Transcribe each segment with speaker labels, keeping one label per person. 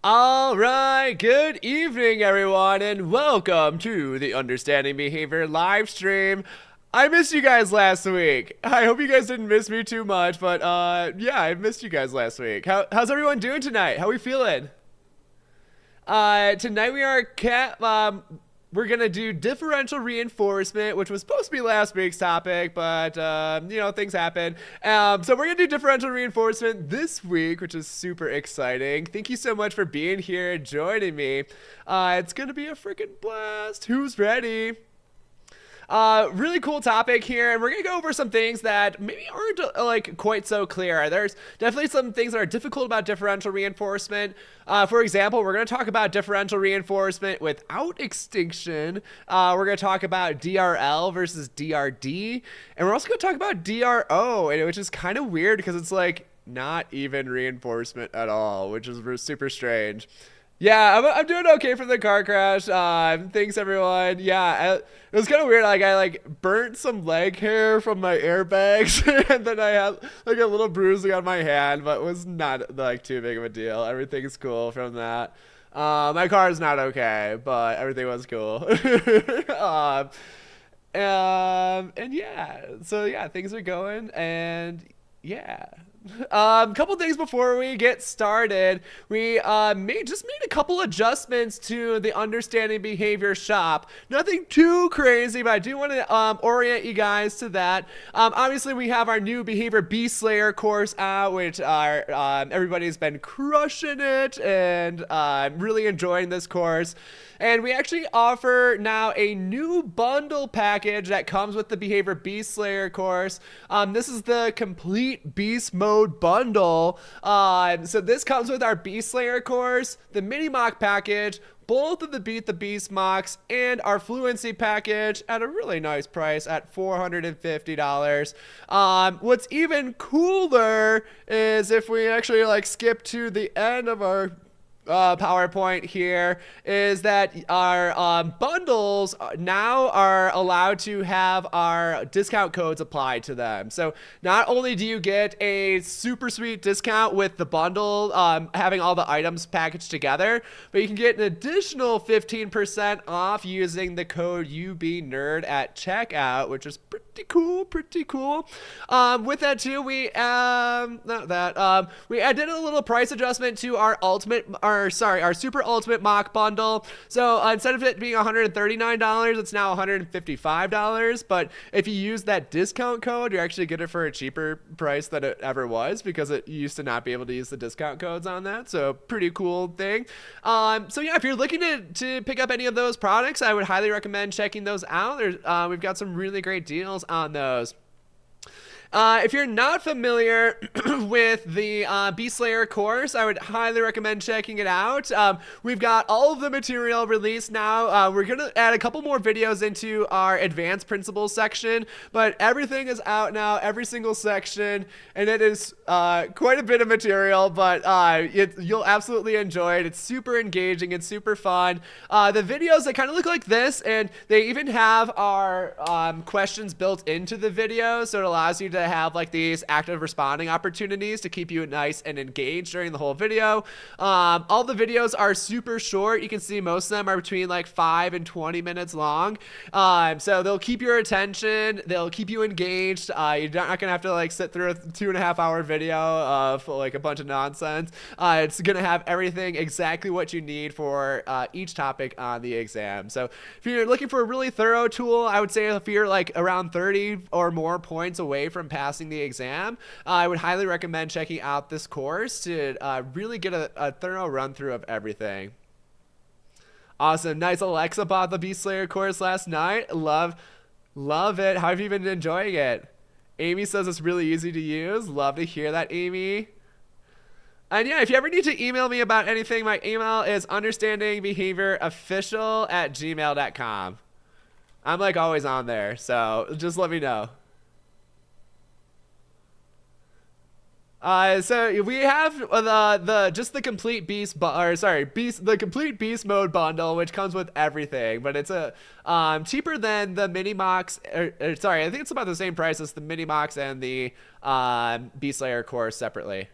Speaker 1: All right, good evening, everyone, and welcome to the Understanding Behavior live stream. I missed you guys last week. I hope you guys didn't miss me too much, but yeah, I missed you guys last week. How's everyone doing tonight? How we feeling? Tonight we're gonna do differential reinforcement, which was supposed to be last week's topic, but things happen. So we're gonna do differential reinforcement this week, which is super exciting. Thank you so much for being here and joining me. It's gonna be a freaking blast. Who's ready? Really cool topic here, and we're gonna go over some things that maybe aren't like quite so clear. There's definitely some things that are difficult about differential reinforcement. For example, we're gonna talk about differential reinforcement without extinction. We're gonna talk about DRL versus DRD, and we're also gonna talk about DRO, which is kind of weird because it's like not even reinforcement at all, which is super strange. Yeah, I'm doing okay from the car crash. Thanks everyone. Yeah, it was kind of weird. Like I burnt some leg hair from my airbags, and then I had like a little bruising on my hand, but it was not like too big of a deal. Everything's cool from that. My car is not okay, but everything was cool. And yeah, so yeah, things are going, and yeah. Couple things before we get started. We just made a couple adjustments to the Understanding Behavior shop. Nothing too crazy, but I do want to orient you guys to that. Obviously, we have our new Behavior Beast Slayer course out, which everybody's been crushing it, and I'm really enjoying this course. And we actually offer now a new bundle package that comes with the Behavior Beast Slayer course. This is the complete beast mode bundle. So this comes with our Beast Slayer course, the mini mock package, both of the Beat the Beast mocks, and our fluency package at a really nice price at $450. What's even cooler is if we actually skip to the end of our PowerPoint here, is that our bundles now are allowed to have our discount codes applied to them. So not only do you get a super sweet discount with the bundle, having all the items packaged together, but you can get an additional 15% off using the code UBNerd at checkout, which is pretty cool. With that too, we did a little price adjustment to our our super ultimate mock bundle. So instead of it being $139, it's now $155. But if you use that discount code, you actually get it for a cheaper price than it ever was, because it used to not be able to use the discount codes on that. So pretty cool thing. So yeah, if you're looking to pick up any of those products, I would highly recommend checking those out. We've got some really great deals on those. If you're not familiar with the Beast Slayer course, I would highly recommend checking it out. We've got all of the material released now. We're going to add a couple more videos into our advanced principles section, but everything is out now, every single section, and it is quite a bit of material, but you'll absolutely enjoy it. It's super engaging and super fun. The videos, they kind of look like this, and they even have our questions built into the video, so it allows you to have like these active responding opportunities to keep you nice and engaged during the whole video. All the videos are super short. You can see most of them are between like 5 and 20 minutes long. So they'll keep your attention. They'll keep you engaged. You're not gonna have to like sit through a 2.5-hour video of like a bunch of nonsense. It's gonna have everything exactly what you need for each topic on the exam. So if you're looking for a really thorough tool, I would say if you're like around 30 or more points away from passing the exam, I would highly recommend checking out this course to really get a thorough run through of everything. Awesome. Nice. Alexa bought the Beast Slayer course last night. Love it. How have you been enjoying it? Amy says it's really easy to use. Love to hear that, Amy. And yeah, if you ever need to email me about anything, my email is understandingbehaviorofficial@gmail.com. I'm like always on there, so just let me know. So we have the complete the complete beast mode bundle, which comes with everything, but it's cheaper than the mini mocks. Sorry, I think it's about the same price as the mini mocks and the Beast Slayer course separately.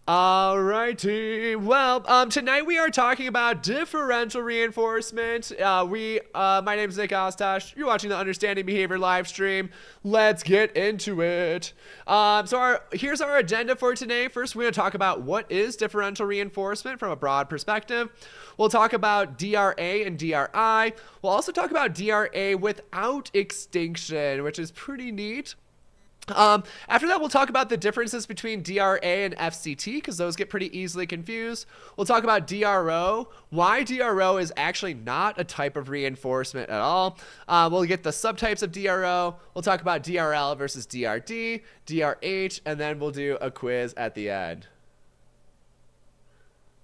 Speaker 1: Alrighty. Well, tonight we are talking about differential reinforcement. My name is Nick Ostash. You're watching the Understanding Behavior live stream. Let's get into it. Here's our agenda for today. First, we're going to talk about what is differential reinforcement from a broad perspective. We'll talk about DRA and DRI. We'll also talk about DRA without extinction, which is pretty neat. After that, we'll talk about the differences between DRA and FCT, because those get pretty easily confused. We'll talk about DRO, why DRO is actually not a type of reinforcement at all. We'll get the subtypes of DRO. We'll talk about DRL versus DRD, DRH, and then we'll do a quiz at the end.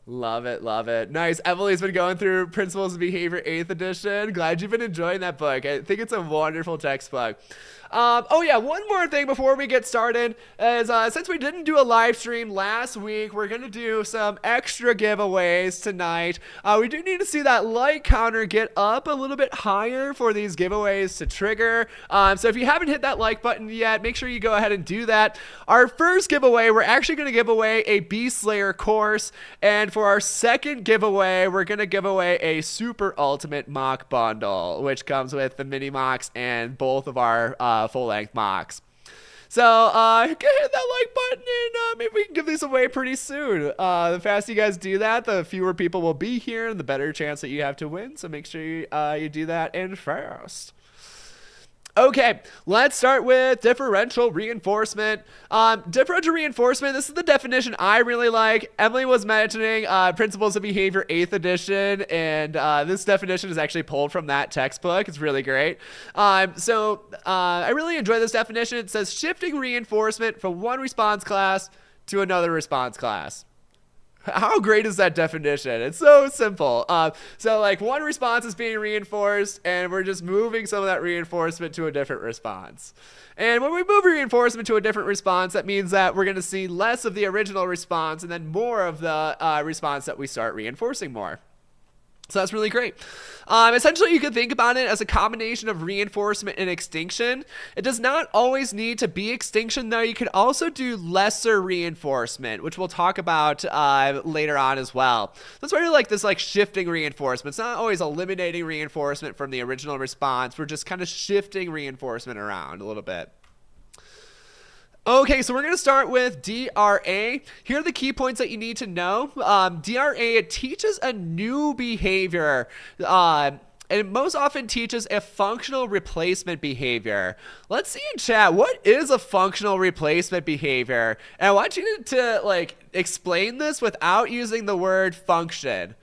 Speaker 1: Love it, love it. Nice. Emily's been going through Principles of Behavior 8th edition. Glad you've been enjoying that book. I think it's a wonderful textbook. Oh yeah, one more thing before we get started is since we didn't do a live stream last week, we're going to do some extra giveaways tonight. We do need to see that like counter get up a little bit higher for these giveaways to trigger. So if you haven't hit that like button yet, make sure you go ahead and do that. Our first giveaway, we're actually going to give away a Beast Slayer course, and for our second giveaway, we're going to give away a Super Ultimate Mock Bundle, which comes with the mini mocks and both of our full-length mocks. So hit that like button and maybe we can give these away pretty soon. The faster you guys do that, the fewer people will be here and the better chance that you have to win. So make sure you do that in fast. Okay, let's start with differential reinforcement. Differential reinforcement, this is the definition I really like. Emily was mentioning Principles of Behavior 8th edition, and this definition is actually pulled from that textbook. It's really great. I really enjoy this definition. It says shifting reinforcement from one response class to another response class. How great is that definition? It's so simple. So like one response is being reinforced and we're just moving some of that reinforcement to a different response. And when we move reinforcement to a different response, that means that we're going to see less of the original response and then more of the response that we start reinforcing more. So that's really great. Essentially, you can think about it as a combination of reinforcement and extinction. It does not always need to be extinction, though. You could also do lesser reinforcement, which we'll talk about later on as well. That's why like this shifting reinforcement. It's not always eliminating reinforcement from the original response. We're just kind of shifting reinforcement around a little bit. Okay, so we're going to start with DRA. Here are the key points that you need to know. DRA, it teaches a new behavior, and it most often teaches a functional replacement behavior. Let's see in chat, what is a functional replacement behavior? And I want you to explain this without using the word function.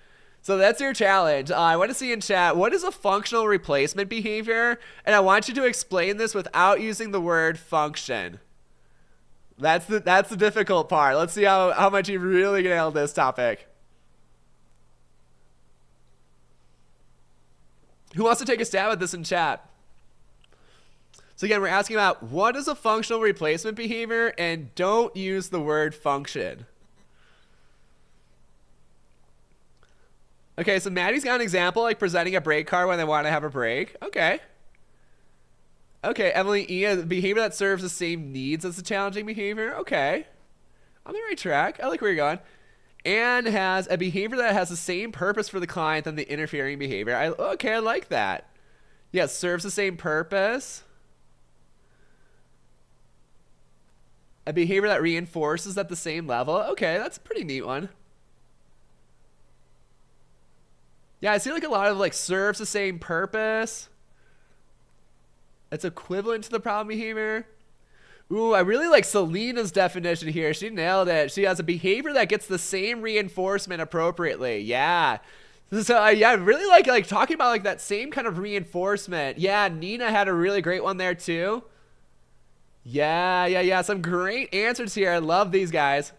Speaker 1: So that's your challenge. I want to see in chat, what is a functional replacement behavior? And I want you to explain this without using the word function. That's the difficult part. Let's see how much you really nailed this topic. Who wants to take a stab at this in chat? So again, we're asking about what is a functional replacement behavior, and don't use the word function. Okay, so Maddie's got an example, like presenting a break card when they want to have a break. Okay. Okay, Emily E, a behavior that serves the same needs as the challenging behavior. Okay. On the right track. I like where you're going. And has a behavior that has the same purpose for the client than the interfering behavior. Okay, I like that. Yeah, serves the same purpose. A behavior that reinforces at the same level. Okay, that's a pretty neat one. Yeah, I see like a lot of serves the same purpose. It's equivalent to the problem behavior. Ooh, I really like Selena's definition here. She nailed it. She has a behavior that gets the same reinforcement appropriately. Yeah. So yeah, I really like talking about that same kind of reinforcement. Yeah, Nina had a really great one there too. Yeah. Some great answers here. I love these guys.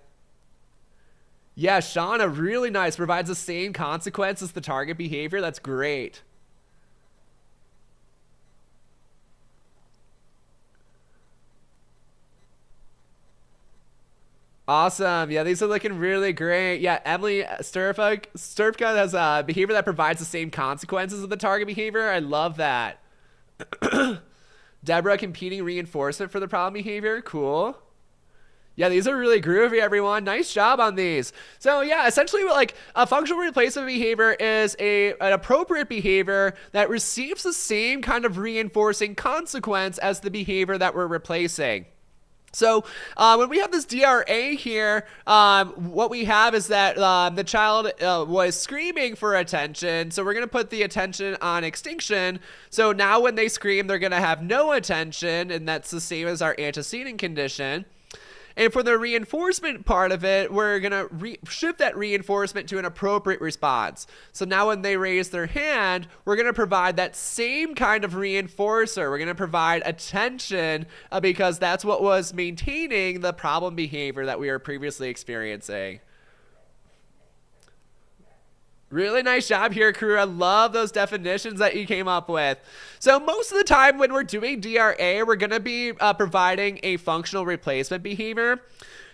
Speaker 1: Yeah, Shauna, really nice. Provides the same consequence as the target behavior. That's great. Awesome. Yeah, these are looking really great. Yeah, Emily Sturpka has a behavior that provides the same consequences of the target behavior. I love that. Deborah, competing reinforcement for the problem behavior. Cool. Yeah, these are really groovy, everyone. Nice job on these. So yeah, essentially like a functional replacement behavior is an appropriate behavior that receives the same kind of reinforcing consequence as the behavior that we're replacing. So when we have this DRA here, what we have is that the child was screaming for attention. So we're going to put the attention on extinction. So now when they scream, they're going to have no attention, and that's the same as our antecedent condition. And for the reinforcement part of it, we're going to shift that reinforcement to an appropriate response. So now when they raise their hand, we're going to provide that same kind of reinforcer. We're going to provide attention because that's what was maintaining the problem behavior that we were previously experiencing. Really nice job here, crew. I love those definitions that you came up with. So most of the time when we're doing DRA, we're going to be providing a functional replacement behavior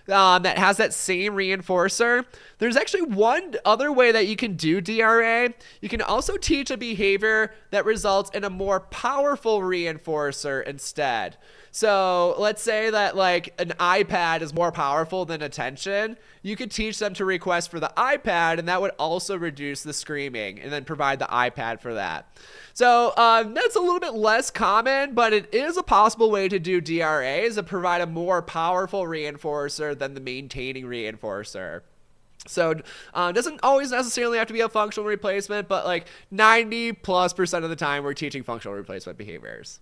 Speaker 1: that has that same reinforcer. There's actually one other way that you can do DRA. You can also teach a behavior that results in a more powerful reinforcer instead. So let's say that like an iPad is more powerful than attention. You could teach them to request for the iPad, and that would also reduce the screaming, and then provide the iPad for that. So that's a little bit less common, but it is a possible way to do DRA, is to provide a more powerful reinforcer than the maintaining reinforcer. So it doesn't always necessarily have to be a functional replacement, but like 90+% of the time we're teaching functional replacement behaviors.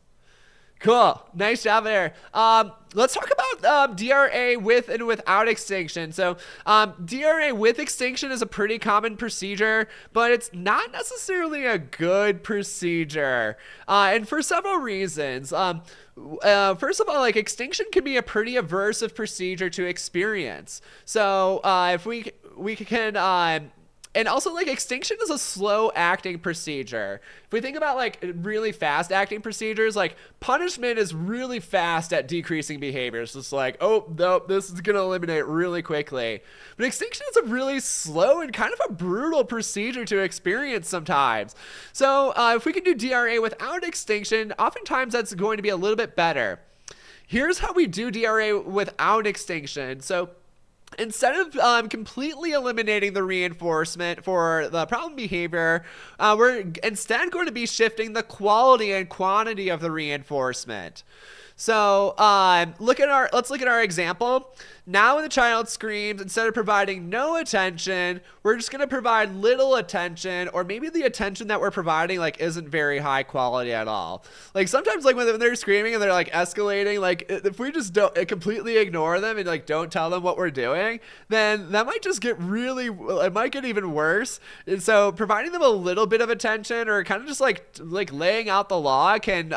Speaker 1: Cool. Nice job there. Let's talk about DRA with and without extinction. So DRA with extinction is a pretty common procedure, but it's not necessarily a good procedure. And for several reasons. First of all, like extinction can be a pretty aversive procedure to experience. So if we can... And also, like, extinction is a slow-acting procedure. If we think about, like, really fast-acting procedures, like, punishment is really fast at decreasing behaviors. It's like, oh, nope, this is going to eliminate really quickly. But extinction is a really slow and kind of a brutal procedure to experience sometimes. So if we can do DRA without extinction, oftentimes that's going to be a little bit better. Here's how we do DRA without extinction. So instead of completely eliminating the reinforcement for the problem behavior, we're instead going to be shifting the quality and quantity of the reinforcement. So let's look at our example. Now when the child screams, instead of providing no attention, we're just going to provide little attention, or maybe the attention that we're providing like isn't very high quality at all. Like sometimes like when they're screaming and they're like escalating, like if we just don't completely ignore them and like don't tell them what we're doing, then that might just get it might get even worse. And so providing them a little bit of attention, or kind of just like laying out the law, can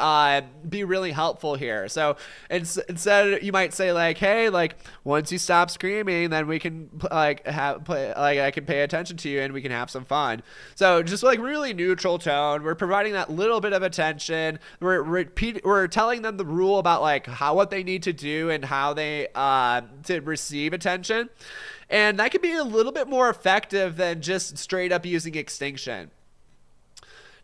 Speaker 1: be really helpful here. So instead you might say like, hey, like once you stop screaming, then we can I can pay attention to you and we can have some fun. So just like really neutral tone. We're providing that little bit of attention. We're telling them the rule about like what they need to do and how they to receive attention. And that can be a little bit more effective than just straight up using extinction.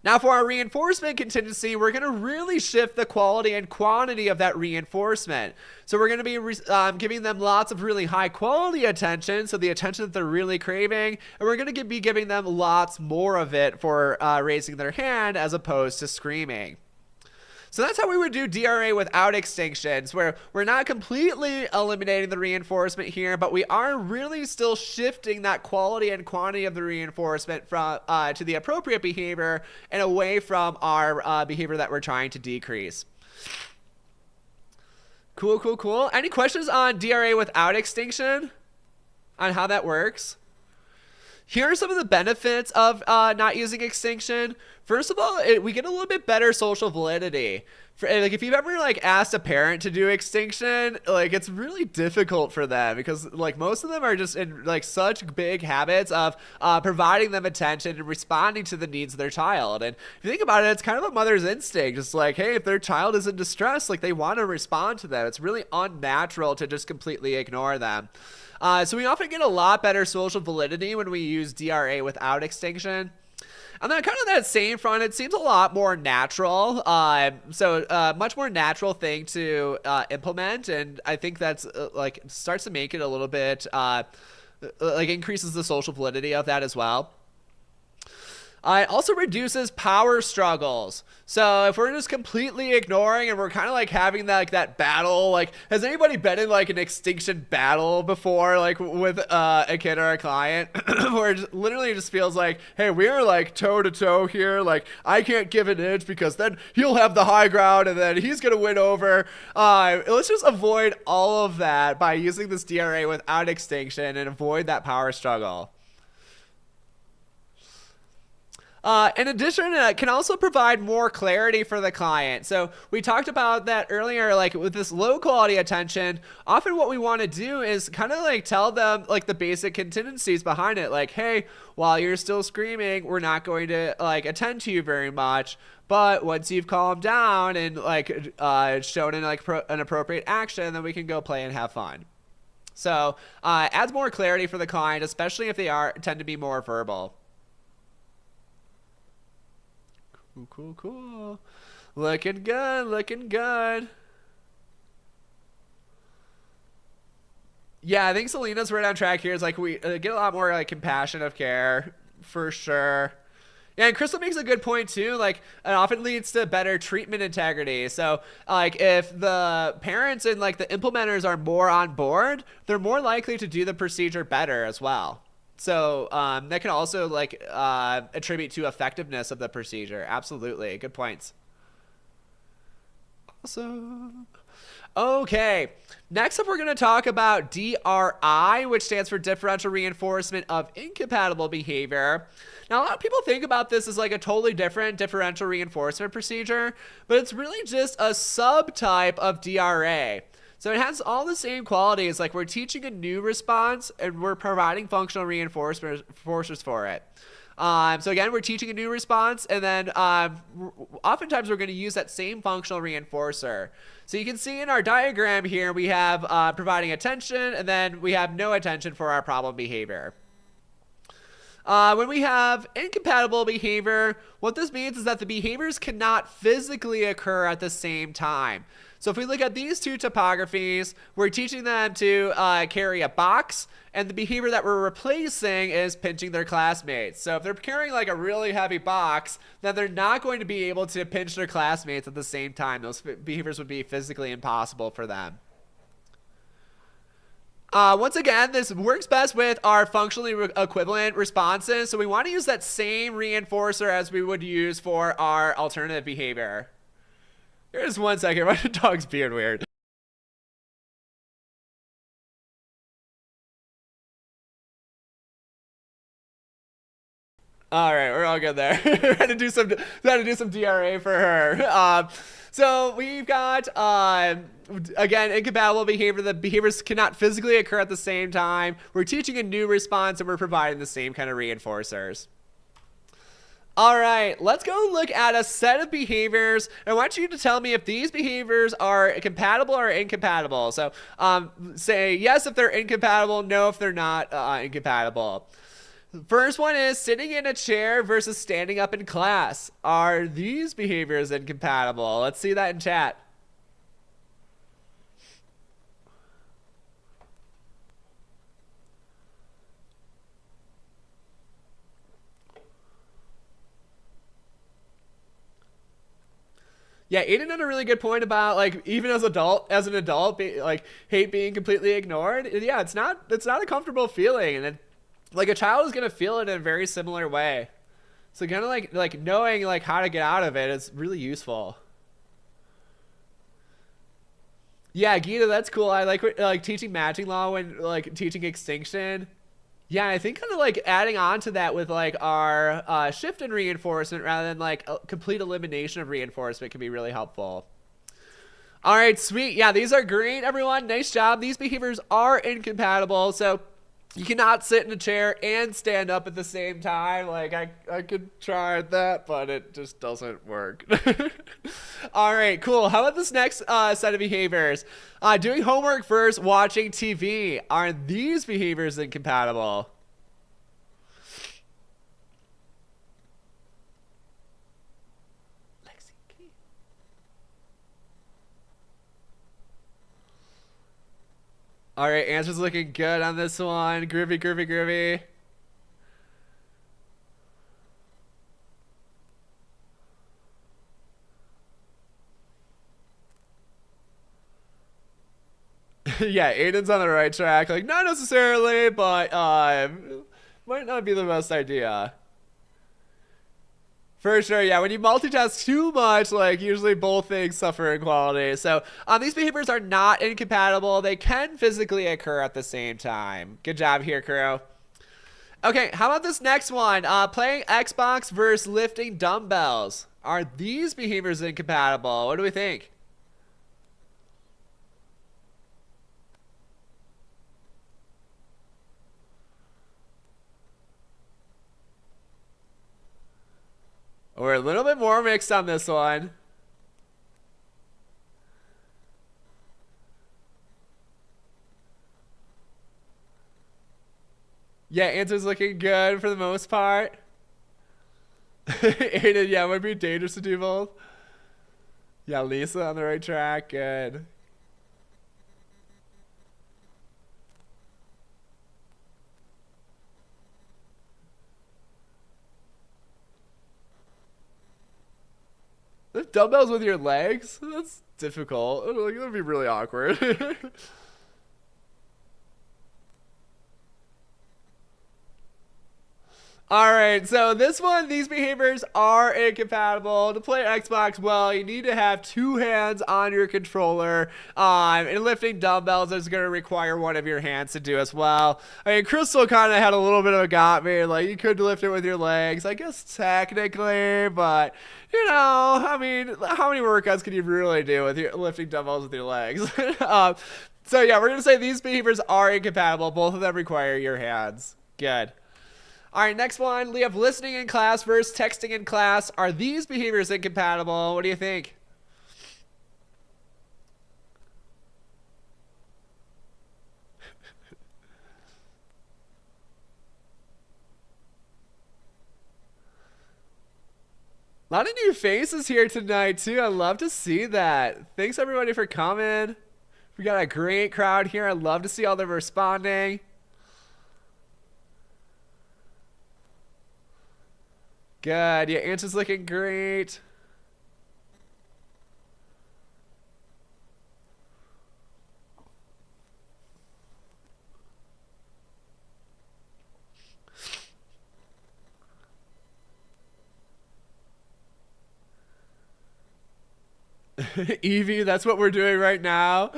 Speaker 1: Now for our reinforcement contingency, we're going to really shift the quality and quantity of that reinforcement. So we're going to be giving them lots of really high quality attention, so the attention that they're really craving, and we're going to be giving them lots more of it for raising their hand as opposed to screaming. So that's how we would do DRA without extinctions, where we're not completely eliminating the reinforcement here, but we are really still shifting that quality and quantity of the reinforcement from to the appropriate behavior and away from our behavior that we're trying to decrease. Cool. Any questions on DRA without extinction? On how that works? Here are some of the benefits of not using extinction. First of all, we get a little bit better social validity. Like if you've ever like asked a parent to do extinction, like it's really difficult for them because like most of them are just in like such big habits of providing them attention and responding to the needs of their child. And if you think about it, it's kind of a mother's instinct. It's like, hey, if their child is in distress, like they want to respond to them. It's really unnatural to just completely ignore them. So we often get a lot better social validity when we use DRA without extinction. And then kind of that same front, it seems a lot more natural. Much more natural thing to implement, and I think that's like starts to make it a little bit like increases the social validity of that as well. It also reduces power struggles. So if we're just completely ignoring and we're kind of like having that battle, like has anybody been in like an extinction battle before, like with a kid or a client, where it literally just feels like, hey, we're like toe to toe here. Like I can't give an inch because then he'll have the high ground and then he's gonna win over. Let's just avoid all of that by using this DRA without extinction and avoid that power struggle. In addition, it can also provide more clarity for the client. So we talked about that earlier, like with this low quality attention, often what we want to do is kind of like tell them like the basic contingencies behind it. Like, hey, while you're still screaming, we're not going to like attend to you very much. But once you've calmed down and like shown in like an appropriate action, then we can go play and have fun. So adds more clarity for the client, especially if they tend to be more verbal. Cool. Looking good. Yeah, I think Selena's right on track here. It's like we get a lot more like compassion of care for sure. Yeah, and Crystal makes a good point too. Like, it often leads to better treatment integrity. So, like, if the parents and like the implementers are more on board, they're more likely to do the procedure better as well. So that can also like attribute to effectiveness of the procedure. Absolutely. Good points. Awesome. Okay. Next up, we're going to talk about DRI, which stands for differential reinforcement of incompatible behavior. Now, a lot of people think about this as like a totally different differential reinforcement procedure, but it's really just a subtype of DRA. So it has all the same qualities, like we're teaching a new response and we're providing functional reinforcers for it. So again, we're teaching a new response, and then oftentimes we're going to use that same functional reinforcer. So you can see in our diagram here, we have providing attention, and then we have no attention for our problem behavior. When we have incompatible behavior, what this means is that the behaviors cannot physically occur at the same time. So if we look at these two topographies, we're teaching them to carry a box, and the behavior that we're replacing is pinching their classmates. So if they're carrying like a really heavy box, then they're not going to be able to pinch their classmates at the same time. Those behaviors would be physically impossible for them. Once again, this works best with our functionally equivalent responses. So we want to use that same reinforcer as we would use for our alternative behavior. Here's 1 second. My dog's being weird. All right, we're all good there. Had to do some DRA for her. So we've got again, incompatible behavior. The behaviors cannot physically occur at the same time. We're teaching a new response, and we're providing the same kind of reinforcers. All right, let's go look at a set of behaviors. I want you to tell me if these behaviors are compatible or incompatible. So say yes if they're incompatible, no if they're not incompatible. The first one is sitting in a chair versus standing up in class. Are these behaviors incompatible? Let's see that in chat. Yeah, Aiden had a really good point about like even as an adult, like hate being completely ignored. Yeah, it's not a comfortable feeling, and like a child is gonna feel it in a very similar way. So kind of like knowing like how to get out of it is really useful. Yeah, Gita, that's cool. I like teaching matching law when like teaching extinction. Yeah, I think kind of like adding on to that with like our shift in reinforcement rather than like a complete elimination of reinforcement can be really helpful. All right, sweet. Yeah, these are great, everyone. Nice job. These behaviors are incompatible. So you cannot sit in a chair and stand up at the same time. Like I could try that, but it just doesn't work. All right, cool. How about this next set of behaviors? Doing homework versus watching TV. Are these behaviors incompatible? All right, answer's looking good on this one. Groovy, groovy, groovy. Yeah, Aiden's on the right track. Like, not necessarily, but might not be the best idea. For sure, yeah. When you multitask too much, like usually both things suffer in quality. So these behaviors are not incompatible. They can physically occur at the same time. Good job here, crew. Okay, how about this next one? Playing Xbox versus lifting dumbbells. Are these behaviors incompatible? What do we think? We're a little bit more mixed on this one. Yeah, answer's looking good for the most part. Aiden, yeah, it would be dangerous to do both. Yeah, Lisa on the right track. Good. Lift dumbbells with your legs? That's difficult. Like, that would be really awkward. Alright, so this one, these behaviors are incompatible. To play Xbox well, you need to have two hands on your controller. And lifting dumbbells is going to require one of your hands to do as well. I mean, Crystal kind of had a little bit of a got me. Like, you could lift it with your legs, I guess technically, but, you know, I mean, how many workouts can you really do with your lifting dumbbells with your legs? So yeah, we're going to say these behaviors are incompatible. Both of them require your hands. Good. All right, next one. We have listening in class versus texting in class. Are these behaviors incompatible? What do you think? A lot of new faces here tonight, too. I love to see that. Thanks, everybody, for coming. We got a great crowd here. I love to see all them responding. Good. Your answer's looking great. Evie, that's what we're doing right now.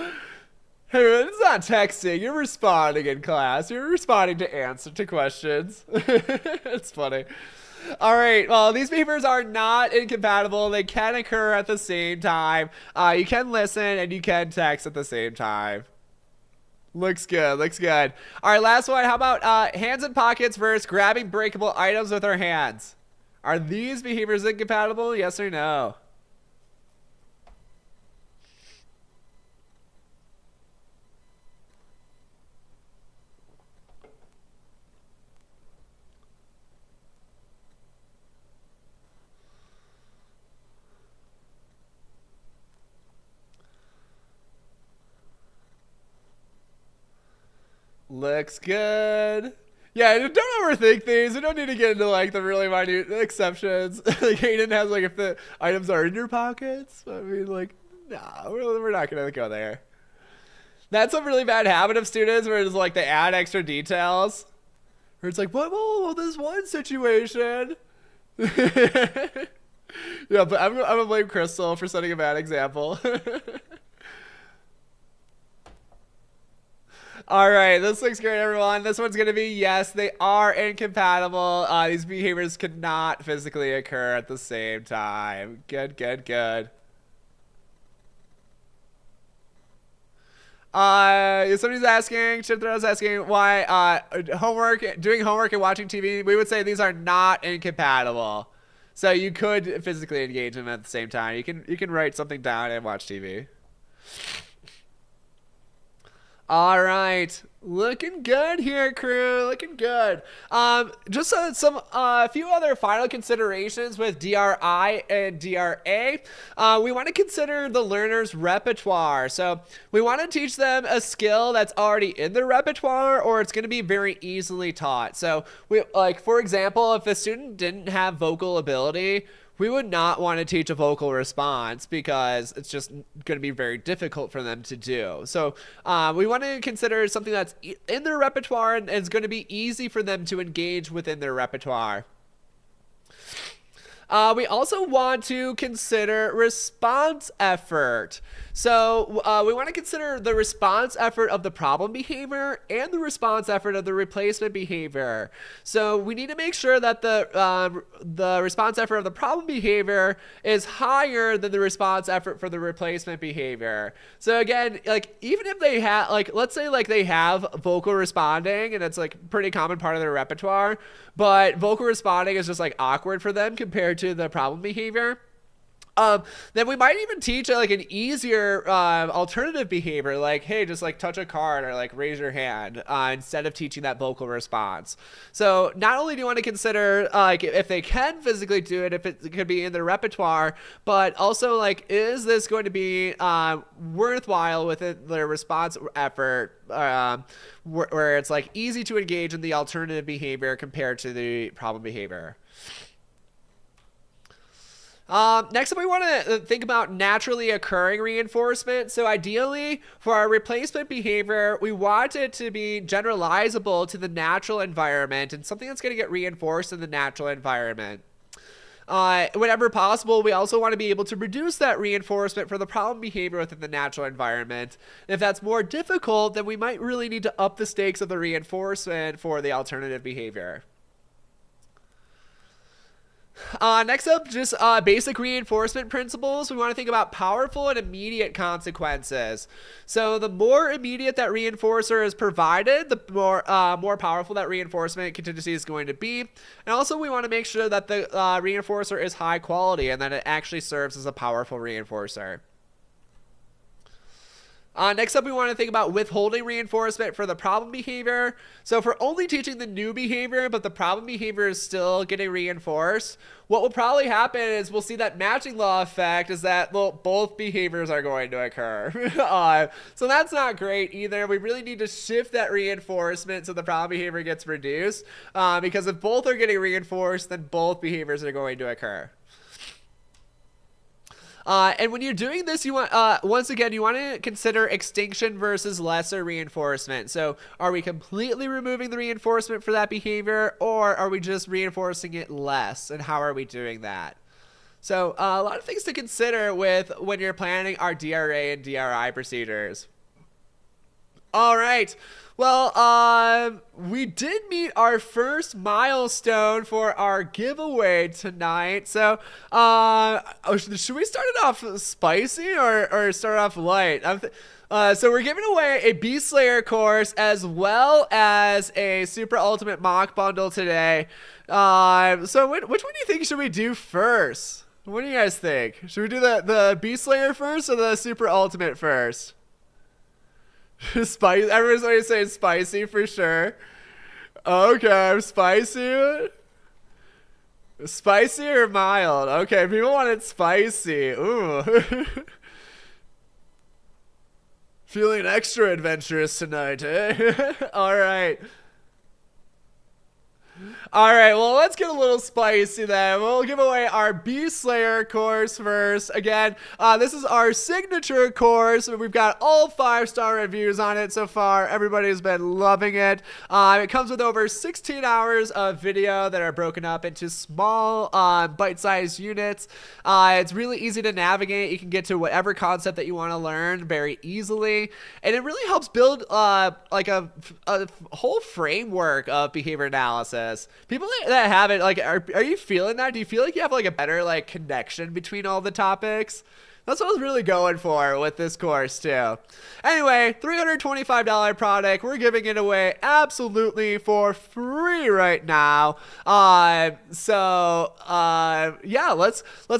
Speaker 1: Hey, it's not texting. You're responding in class. You're responding to questions. It's funny. All right. Well, these behaviors are not incompatible. They can occur at the same time. You can listen and you can text at the same time. Looks good. Looks good. All right. Last one. How about hands in pockets versus grabbing breakable items with our hands? Are these behaviors incompatible? Yes or no? Looks good. Yeah, don't overthink things. We don't need to get into like the really minute exceptions. Like Hayden has like if the items are in your pockets. I mean, like, nah, we're not gonna go there. That's a really bad habit of students where it's like they add extra details. Where it's like, what? Whoa, this one situation. Yeah, but I'm gonna blame Crystal for setting a bad example. All right, this looks great, everyone. This one's going to be yes, they are incompatible. These behaviors could not physically occur at the same time. Good, good, good. Somebody's asking, Chinthrow's asking why doing homework and watching TV, we would say these are not incompatible. So you could physically engage them at the same time. You can write something down and watch TV. All right. Looking good here, crew. Looking good. Just some few other final considerations with DRI and DRA. We want to consider the learner's repertoire. So we want to teach them a skill that's already in their repertoire, or it's going to be very easily taught. So we, like, for example, if a student didn't have vocal ability, we would not want to teach a vocal response because it's just going to be very difficult for them to do. So we want to consider something that's in their repertoire and is going to be easy for them to engage within their repertoire. We also want to consider response effort. So we want to consider the response effort of the problem behavior and the response effort of the replacement behavior. So we need to make sure that the response effort of the problem behavior is higher than the response effort for the replacement behavior. So again, like even if they have, like let's say like they have vocal responding and it's like pretty common part of their repertoire, but vocal responding is just like awkward for them compared to the problem behavior. Then we might even teach like an easier alternative behavior, like, hey, just like touch a card or like raise your hand instead of teaching that vocal response. So not only do you want to consider like if they can physically do it, if it could be in their repertoire, but also like, is this going to be worthwhile within their response effort, where it's like easy to engage in the alternative behavior compared to the problem behavior. Next up, we want to think about naturally occurring reinforcement. So ideally, for our replacement behavior, we want it to be generalizable to the natural environment and something that's going to get reinforced in the natural environment. Whenever possible, we also want to be able to reduce that reinforcement for the problem behavior within the natural environment. And if that's more difficult, then we might really need to up the stakes of the reinforcement for the alternative behavior. Next up, just basic reinforcement principles. We want to think about powerful and immediate consequences. So the more immediate that reinforcer is provided, the more powerful that reinforcement contingency is going to be. And also we want to make sure that the reinforcer is high quality and that it actually serves as a powerful reinforcer. Next up, we want to think about withholding reinforcement for the problem behavior. So if we're only teaching the new behavior, but the problem behavior is still getting reinforced, what will probably happen is we'll see that matching law effect is that both behaviors are going to occur. So that's not great either. We really need to shift that reinforcement so the problem behavior gets reduced, because if both are getting reinforced, then both behaviors are going to occur. And when you're doing this, you want once again you want to consider extinction versus lesser reinforcement. So are we completely removing the reinforcement for that behavior, or are we just reinforcing it less, and how are we doing that? So a lot of things to consider with when you're planning our DRA and DRI procedures. All right. Well, we did meet our first milestone for our giveaway tonight. So, should we start it off spicy or start off light? So we're giving away a Beast Slayer course as well as a Super Ultimate Mock Bundle today. So which one do you think should we do first? What do you guys think? Should we do the Beast Slayer first or the Super Ultimate first? Spicy. Everyone's always saying spicy for sure. Okay, spicy. Spicy or mild? Okay, people want it spicy. Ooh. Feeling extra adventurous tonight, eh? All right. All right, well, let's get a little spicy then. We'll give away our Beast Slayer course first. Again, this is our signature course. We've got all 5-star reviews on it so far. Everybody's been loving it. It comes with over 16 hours of video that are broken up into small, bite-sized units. It's really easy to navigate. You can get to whatever concept that you want to learn very easily. And it really helps build like a whole framework of behavior analysis. People that have it, like, are you feeling that? Do you feel like you have like a better like connection between all the topics? That's what I was really going for with this course too. Anyway, $325 product. We're giving it away absolutely for free right now. Yeah, let's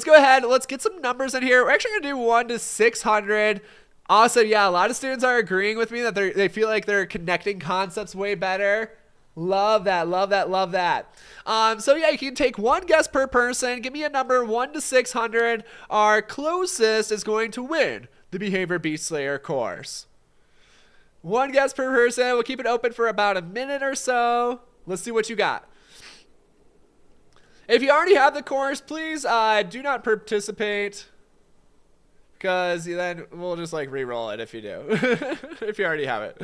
Speaker 1: go ahead. Let's get some numbers in here. We're actually gonna do 1 to 600. Also, yeah, a lot of students are agreeing with me that they feel like they're connecting concepts way better. Love that, love that, love that. So yeah, you can take one guess per person. Give me a number 1 to 600. Our closest is going to win the Behavior Beast Slayer course. One guess per person. We'll keep it open for about a minute or so. Let's see what you got. If you already have the course, please do not participate, because then we'll just like re-roll it if you do. If you already have it.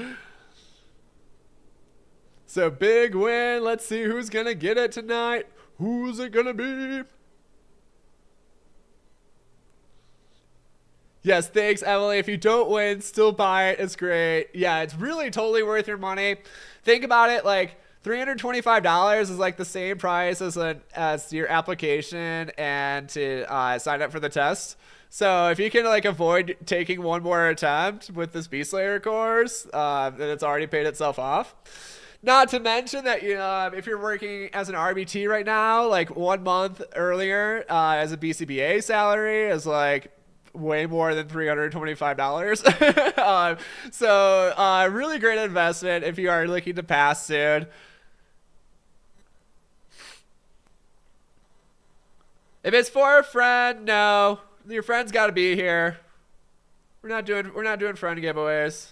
Speaker 1: So big win. Let's see who's going to get it tonight. Who's it going to be? Yes, thanks, Emily. If you don't win, still buy it. It's great. Yeah, it's really totally worth your money. Think about it, like $325 is like the same price as your application and to sign up for the test. So if you can like avoid taking one more attempt with this Beast Slayer course, then it's already paid itself off. Not to mention that if you're working as an RBT right now, like 1 month earlier as a BCBA salary is like way more than $325. So really great investment if you are looking to pass soon. If it's for a friend, no. Your friend's got to be here. We're not doing friend giveaways.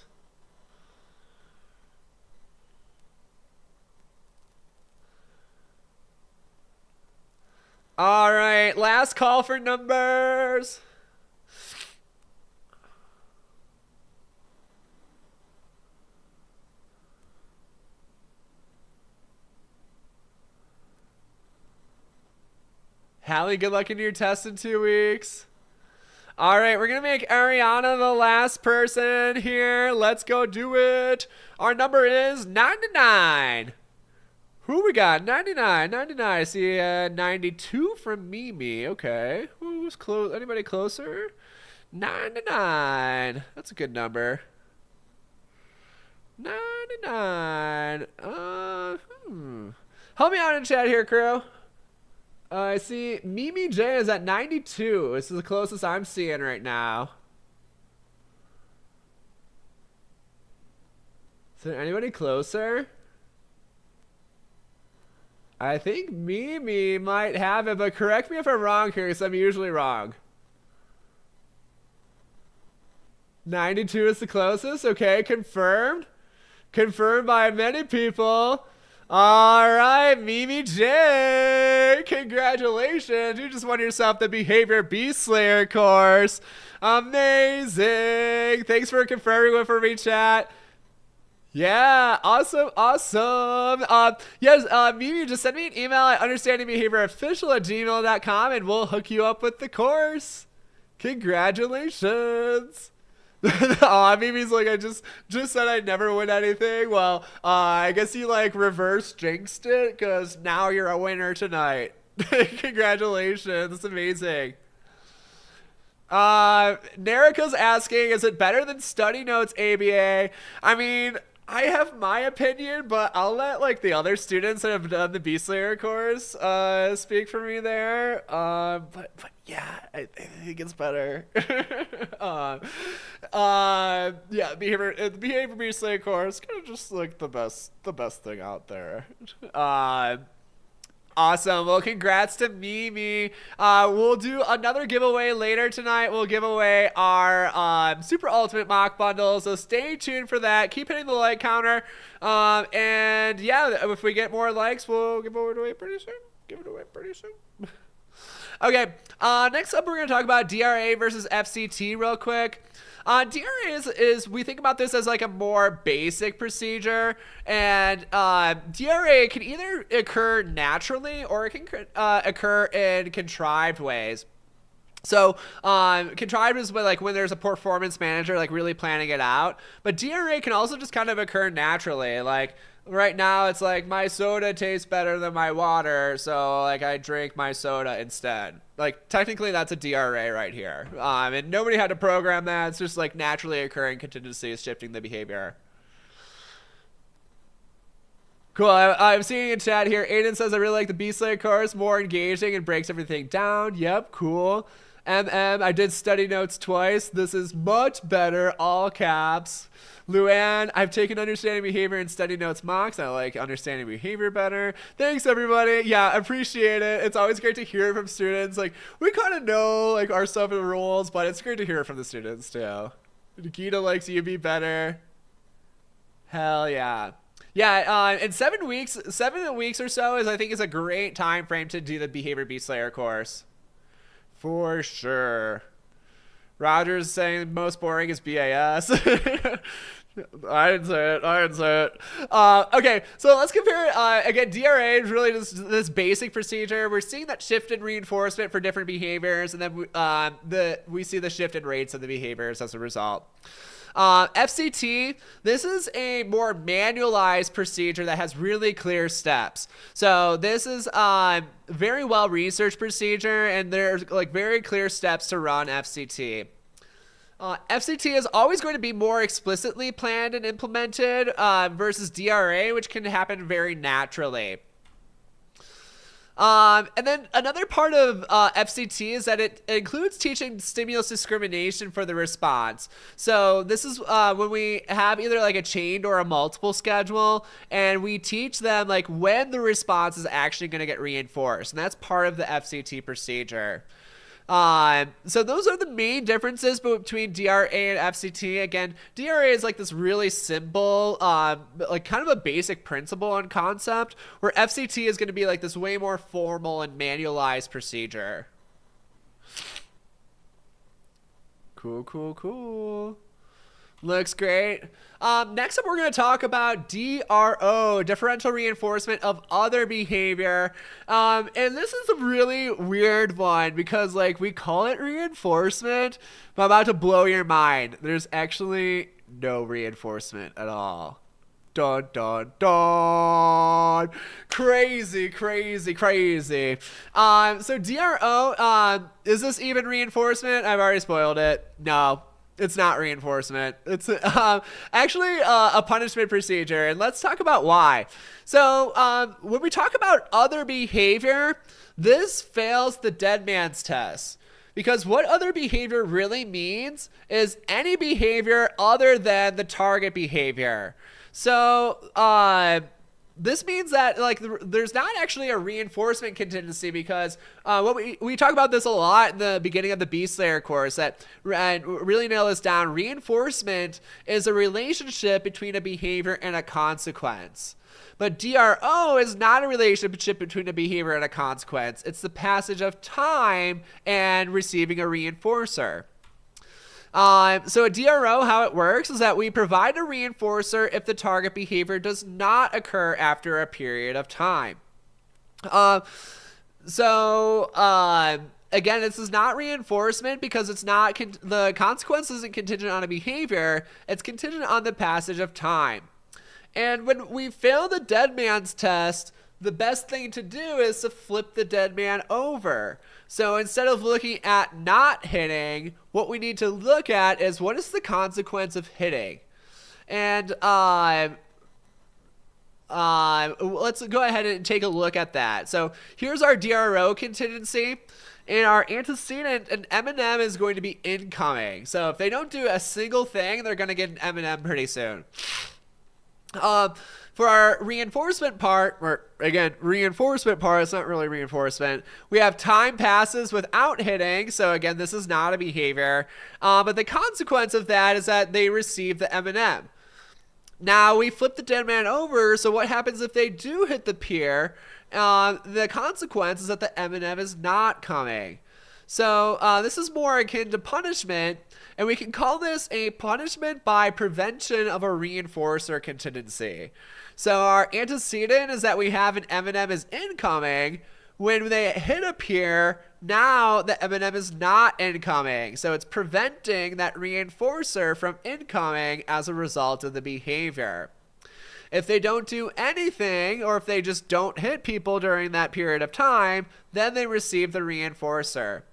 Speaker 1: All right, last call for numbers. Hallie, good luck in your test in 2 weeks. All right, we're going to make Ariana the last person here. Let's go do it. Our number is 99. Who we got? 99. I see 92 from Mimi. Okay. Who's close? Anybody closer? 99. That's a good number. 99. Help me out in chat here, crew. I see Mimi J is at 92. This is the closest I'm seeing right now. Is there anybody closer? I think Mimi might have it, but correct me if I'm wrong here, because I'm usually wrong. 92 is the closest. Okay, confirmed. Confirmed by many people. All right, Mimi J, congratulations. You just won yourself the Behavior Beast Slayer course. Amazing. Thanks for confirming it for me, chat. Yeah, awesome. Yes, Mimi, just send me an email at understandingbehaviorofficial@gmail.com and we'll hook you up with the course. Congratulations. Aw, Mimi's like, I just said I'd never win anything. Well, I guess you like reverse jinxed it, because now you're a winner tonight. Congratulations, that's amazing. Narika's asking, is it better than study notes ABA? I mean, I have my opinion, but I'll let like the other students that have done the Beast Slayer course speak for me there. But yeah, I think it's better. Yeah, behavior Beast Slayer course, kind of just like the best thing out there. Awesome. Well, congrats to Mimi. We'll do another giveaway later tonight. We'll give away our Super Ultimate Mock Bundle, so stay tuned for that. Keep hitting the like counter. And yeah, if we get more likes, we'll give it away pretty soon. Okay, next up we're going to talk about DRA versus FCT real quick. DRA is we think about this as like a more basic procedure, and DRA can either occur naturally or it can occur in contrived ways. So contrived is when there's a performance manager like really planning it out, but DRA can also just kind of occur naturally. Like right now it's like my soda tastes better than my water, so like I drink my soda instead. Like technically that's a DRA right here, and nobody had to program that. It's just like naturally occurring contingencies shifting the behavior. Cool. I'm seeing in chat here, Aiden says, I really like the Beast Slayer course, more engaging and breaks everything down. Yep, cool. I did study notes twice. This is much better, all caps. Luann, I've taken understanding behavior and study notes mocks. I like understanding behavior better. Thanks, everybody. Yeah, appreciate it. It's always great to hear from students. Like, we kind of know like our stuff and rules, but it's great to hear from the students too. Nikita likes UB better. Hell yeah. Yeah, in 7 weeks or so I think is a great time frame to do the Behavior Beast Slayer course. For sure. Roger's saying most boring is BAS. I didn't say it. Okay, so let's compare. Again, DRA is really just this basic procedure. We're seeing that shift in reinforcement for different behaviors, and then we see the shift in rates of the behaviors as a result. FCT, this is a more manualized procedure that has really clear steps. So this is very well researched procedure, and there's like very clear steps to run FCT. FCT is always going to be more explicitly planned and implemented versus DRA, which can happen very naturally. And then another part of FCT is that it includes teaching stimulus discrimination for the response. So this is when we have either like a chained or a multiple schedule, and we teach them like when the response is actually going to get reinforced, and that's part of the FCT procedure. So those are the main differences between DRA and FCT. Again, DRA is like this really simple, like kind of a basic principle and concept, where FCT is going to be like this way more formal and manualized procedure. Cool. Looks great. Next up, we're going to talk about DRO, differential reinforcement of other behavior. And this is a really weird one because, like, we call it reinforcement, but I'm about to blow your mind. There's actually no reinforcement at all. Dun, dun, dun. Crazy. So DRO, is this even reinforcement? I've already spoiled it. No. It's not reinforcement. It's actually a punishment procedure, and let's talk about why. So when we talk about other behavior, this fails the dead man's test. Because what other behavior really means is any behavior other than the target behavior. So this means that like there's not actually a reinforcement contingency, because what we talk about this a lot in the beginning of the Beast Slayer course, that really nail this down. Reinforcement is a relationship between a behavior and a consequence. But DRO is not a relationship between a behavior and a consequence. It's the passage of time and receiving a reinforcer. So a DRO, how it works is that we provide a reinforcer if the target behavior does not occur after a period of time. Again, this is not reinforcement because it's not the consequence isn't contingent on a behavior. It's contingent on the passage of time. And when we fail the dead man's test, the best thing to do is to flip the dead man over. So instead of looking at not hitting, what we need to look at is what is the consequence of hitting. And let's go ahead and take a look at that. So here's our DRO contingency. And our antecedent, an M&M, is going to be incoming. So if they don't do a single thing, they're going to get an M&M pretty soon. For our reinforcement part, or again, reinforcement part, it's not really reinforcement. We have time passes without hitting. So again, this is not a behavior. But the consequence of that is that they receive the M&M. Now we flip the dead man over. So what happens if they do hit the peer? The consequence is that the M&M is not coming. So this is more akin to punishment, and we can call this a punishment by prevention of a reinforcer contingency. So our antecedent is that we have an M&M is incoming. When they hit a peer, now the M&M is not incoming. So it's preventing that reinforcer from incoming as a result of the behavior. If they don't do anything, or if they just don't hit people during that period of time, then they receive the reinforcer.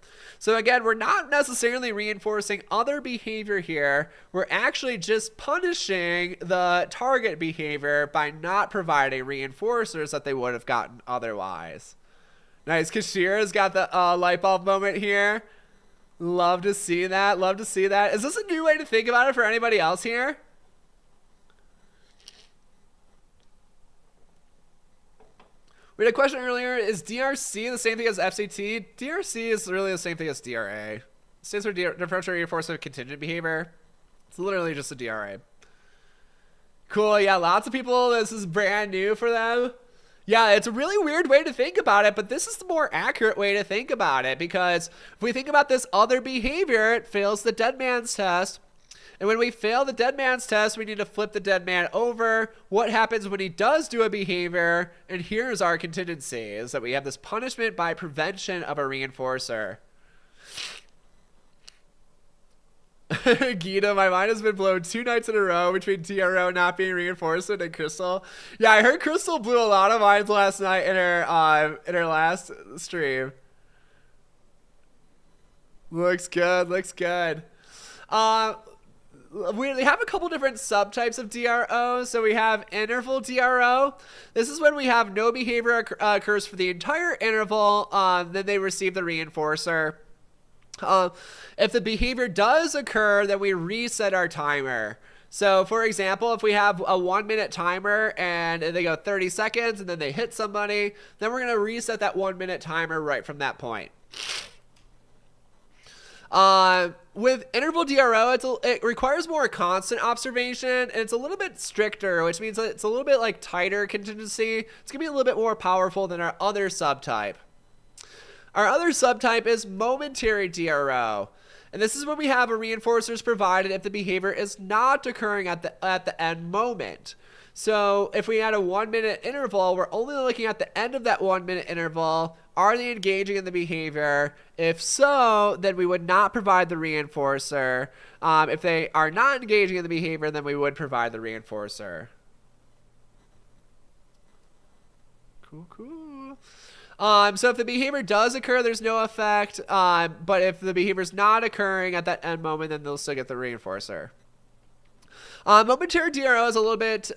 Speaker 1: So again, we're not necessarily reinforcing other behavior here. We're actually just punishing the target behavior by not providing reinforcers that they would have gotten otherwise. Nice. Kashira's got the light bulb moment here. Love to see that. Love to see that. Is this a new way to think about it for anybody else here? We had a question earlier. Is DRC the same thing as FCT? DRC is really the same thing as DRA. It stands for differential reinforcement contingent behavior. It's literally just a DRA. Cool. Yeah, lots of people, this is brand new for them. Yeah, it's a really weird way to think about it, but this is the more accurate way to think about it, because if we think about this other behavior, it fails the dead man's test. And when we fail the dead man's test, we need to flip the dead man over. What happens when he does do a behavior? And here's our contingency, is that we have this punishment by prevention of a reinforcer. Gita, my mind has been blown 2 nights in a row between DRO not being reinforcement and Crystal. Yeah, I heard Crystal blew a lot of minds last night in her last stream. Looks good, looks good. We have a couple different subtypes of DRO. So we have interval DRO. This is when we have no behavior occurs for the entire interval, then they receive the reinforcer. If the behavior does occur, then we reset our timer. So for example, if we have a 1-minute timer and they go 30 seconds and then they hit somebody, then we're going to reset that 1-minute timer right from that point. With interval DRO, it requires more constant observation, and it's a little bit stricter, which means that it's a little bit like tighter contingency. It's going to be a little bit more powerful than our other subtype. Our other subtype is momentary DRO. And this is when we have a reinforcers provided if the behavior is not occurring at the end moment. So if we had a 1-minute interval, we're only looking at the end of that 1-minute interval. Are they engaging in the behavior? If so, then we would not provide the reinforcer. If they are not engaging in the behavior, then we would provide the reinforcer. Cool, cool. So if the behavior does occur, there's no effect. But if the behavior is not occurring at that end moment, then they'll still get the reinforcer. Momentary DRO is a little bit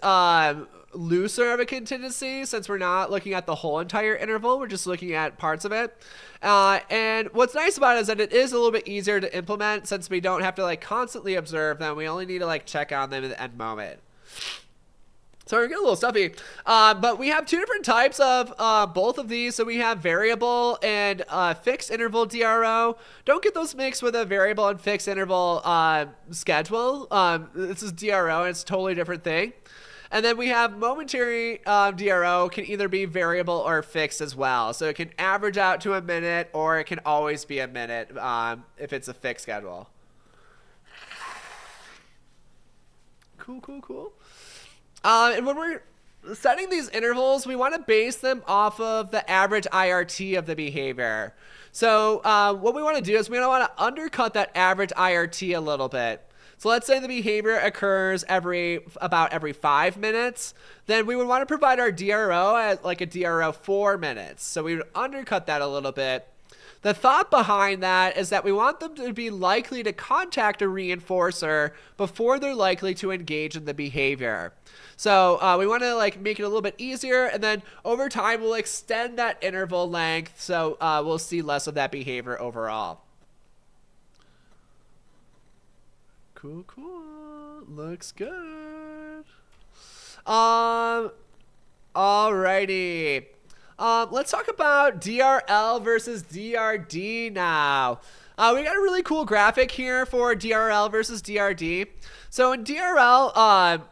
Speaker 1: looser of a contingency, since we're not looking at the whole entire interval. We're just looking at parts of it. And what's nice about it is that it is a little bit easier to implement, since we don't have to like constantly observe them. We only need to like check on them at the end moment. So we're getting a little stuffy, but we have 2 different types of both of these. So we have variable and fixed interval DRO. Don't get those mixed with a variable and fixed interval schedule. This is DRO, and it's a totally different thing. And then we have momentary DRO can either be variable or fixed as well. So it can average out to a minute, or it can always be a minute if it's a fixed schedule. Cool, cool, cool. And when we're setting these intervals, we want to base them off of the average IRT of the behavior. So what we want to do is we want to undercut that average IRT a little bit. So let's say the behavior occurs about every 5 minutes. Then we would want to provide our DRO at like a DRO 4 minutes. So we would undercut that a little bit. The thought behind that is that we want them to be likely to contact a reinforcer before they're likely to engage in the behavior. So we want to like make it a little bit easier, and then over time we'll extend that interval length, so we'll see less of that behavior overall. Cool, cool. Looks good. Alrighty. Let's talk about DRL versus DRD now. We got a really cool graphic here for DRL versus DRD. So in DRL,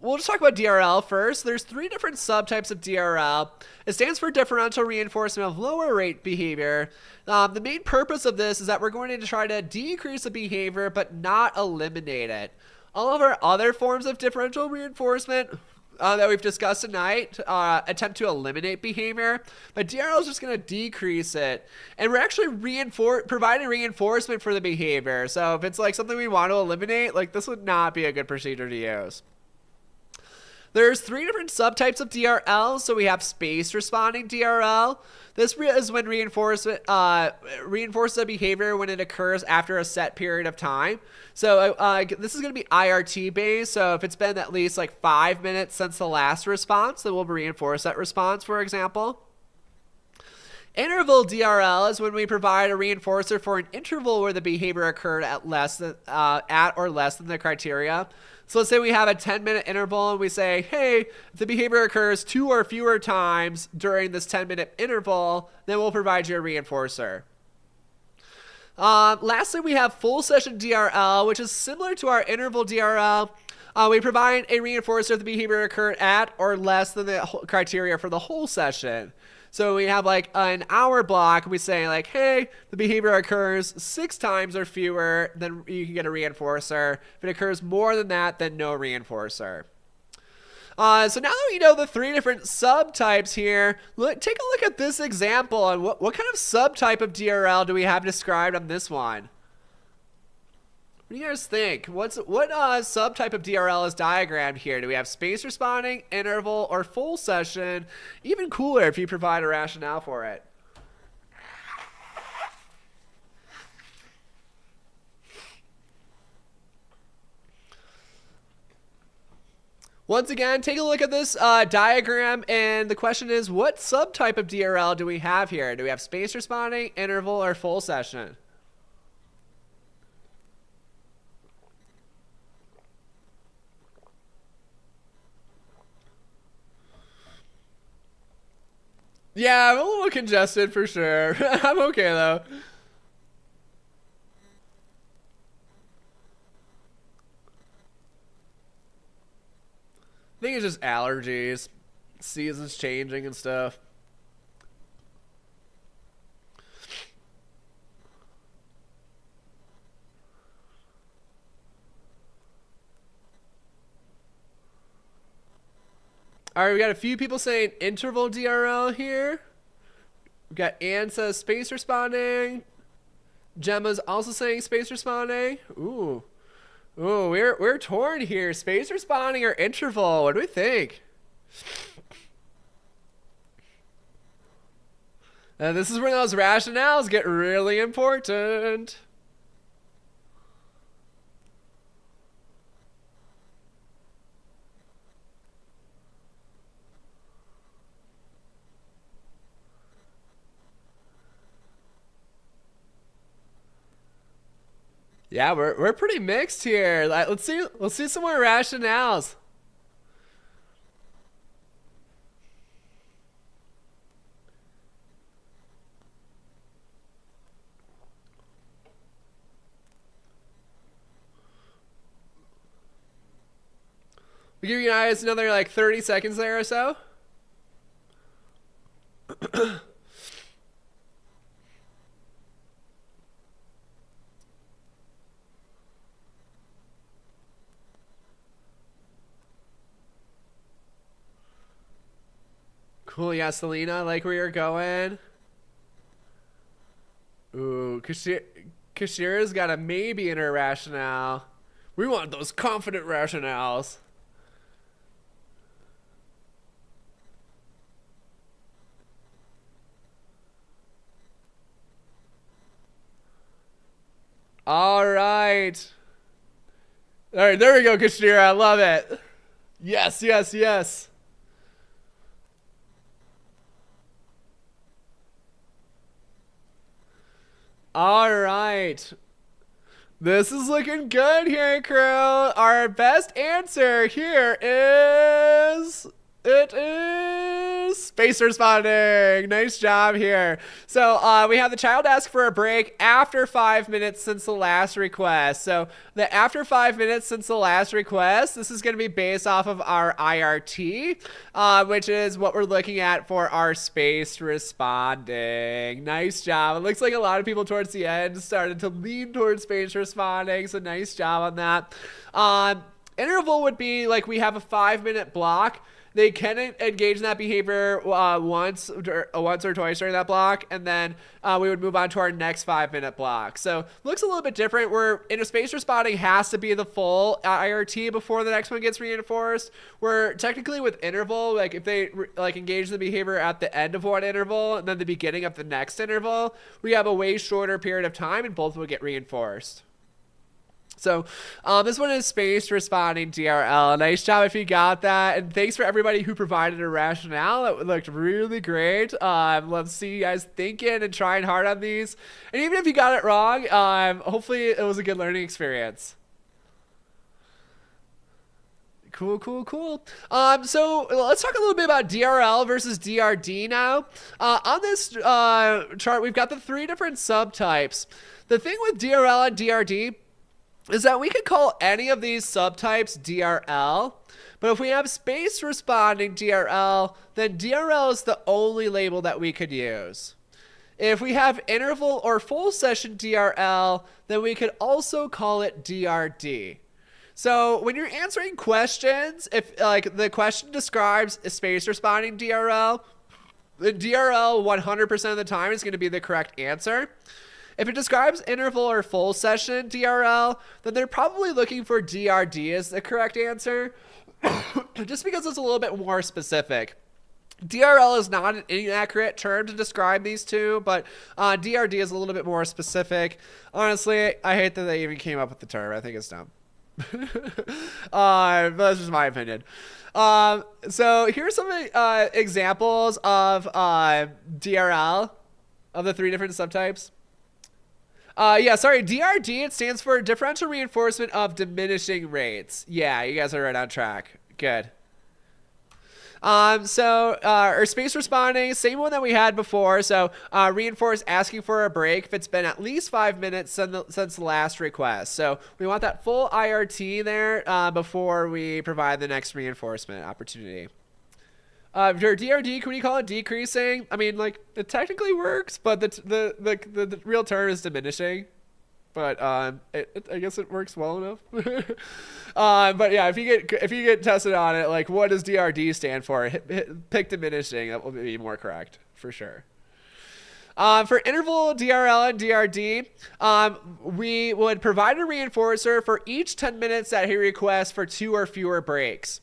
Speaker 1: we'll just talk about DRL first. There's 3 different subtypes of DRL. It stands for differential reinforcement of lower rate behavior. The main purpose of this is that we're going to try to decrease the behavior but not eliminate it. All of our other forms of differential reinforcement that we've discussed tonight attempt to eliminate behavior, but DRL is just going to decrease it, and we're actually providing reinforcement for the behavior. So if it's like something we want to eliminate, like this would not be a good procedure to use. There's 3 different subtypes of DRL. So we have space responding DRL. This is when reinforces a behavior when it occurs after a set period of time. So this is going to be IRT based. So if it's been at least like 5 minutes since the last response, then we'll reinforce that response, for example. Interval DRL is when we provide a reinforcer for an interval where the behavior occurred at or less than the criteria. So let's say we have a 10-minute interval and we say, hey, if the behavior occurs 2 or fewer times during this 10-minute interval, then we'll provide you a reinforcer. Lastly, we have full session DRL, which is similar to our interval DRL. We provide a reinforcer if the behavior occurred at or less than the criteria for the whole session. So we have like an hour block. We say like, hey, the behavior occurs 6 times or fewer, then you can get a reinforcer. If it occurs more than that, then no reinforcer. So now that we know the 3 different subtypes here, take a look at this example and what kind of subtype of DRL do we have described on this one? What do you guys think? What subtype of DRL is diagrammed here? Do we have space responding, interval, or full session? Even cooler if you provide a rationale for it. Once again, take a look at this diagram, and the question is, what subtype of DRL do we have here? Do we have space responding, interval, or full session? Yeah, I'm a little congested for sure. I'm okay though. I think it's just allergies, seasons changing and stuff. All right, we got a few people saying interval DRL here. We got Ann says space responding. Gemma's also saying space responding. Ooh, we're torn here. Space responding or interval? What do we think? And this is where those rationales get really important. Yeah, we're pretty mixed here. Let's see some more rationales. We'll give you guys another like 30 seconds there or so. Cool, yeah, Selena, I like where you're going. Ooh, Kashira's got a maybe in her rationale. We want those confident rationales. All right. All right, there we go, Kashira. I love it. Yes, yes, yes. All right. This is looking good here, crew. Our best answer here is... It is space responding. Nice job here. So we have the child ask for a break after 5 minutes since the last request. So the after 5 minutes since the last request, this is going to be based off of our IRT, which is what we're looking at for our space responding. Nice job. It looks like a lot of people towards the end started to lean towards space responding. So nice job on that. Interval would be like we have a 5-minute block. They can engage in that behavior once or twice during that block, and then we would move on to our next 5-minute block. So looks a little bit different. Where interspace responding has to be the full IRT before the next one gets reinforced. Where technically with interval, like if they engage the behavior at the end of one interval and then the beginning of the next interval, we have a way shorter period of time, and both will get reinforced. So this one is spaced responding DRL. Nice job if you got that. And thanks for everybody who provided a rationale. That looked really great. Let's see you guys thinking and trying hard on these. And even if you got it wrong, hopefully it was a good learning experience. Cool. So let's talk a little bit about DRL versus DRD now. On this chart, we've got the 3 different subtypes. The thing with DRL and DRD is that we could call any of these subtypes DRL, but if we have space responding DRL, then DRL is the only label that we could use. If we have interval or full session DRL, then we could also call it DRD. So when you're answering questions, if like the question describes a space responding DRL, the DRL 100% of the time is going to be the correct answer. If it describes interval or full session DRL, then they're probably looking for DRD as the correct answer, just because it's a little bit more specific. DRL is not an inaccurate term to describe these two, but DRD is a little bit more specific. Honestly, I hate that they even came up with the term. I think it's dumb. But that's just my opinion. So here's some examples of DRL, of the 3 different subtypes. DRD, it stands for differential reinforcement of diminishing rates. Yeah, you guys are right on track. Good. Our space responding, same one that we had before. So reinforce asking for a break if it's been at least 5 minutes since the last request. So we want that full IRT there before we provide the next reinforcement opportunity. For DRD, can we call it decreasing? I mean, like, it technically works, but the real term is diminishing. But I guess it works well enough. But yeah, if you get tested on it, like, what does DRD stand for? Pick diminishing. That will be more correct for sure. For interval DRL and DRD, we would provide a reinforcer for each 10 minutes that he requests for 2 or fewer breaks.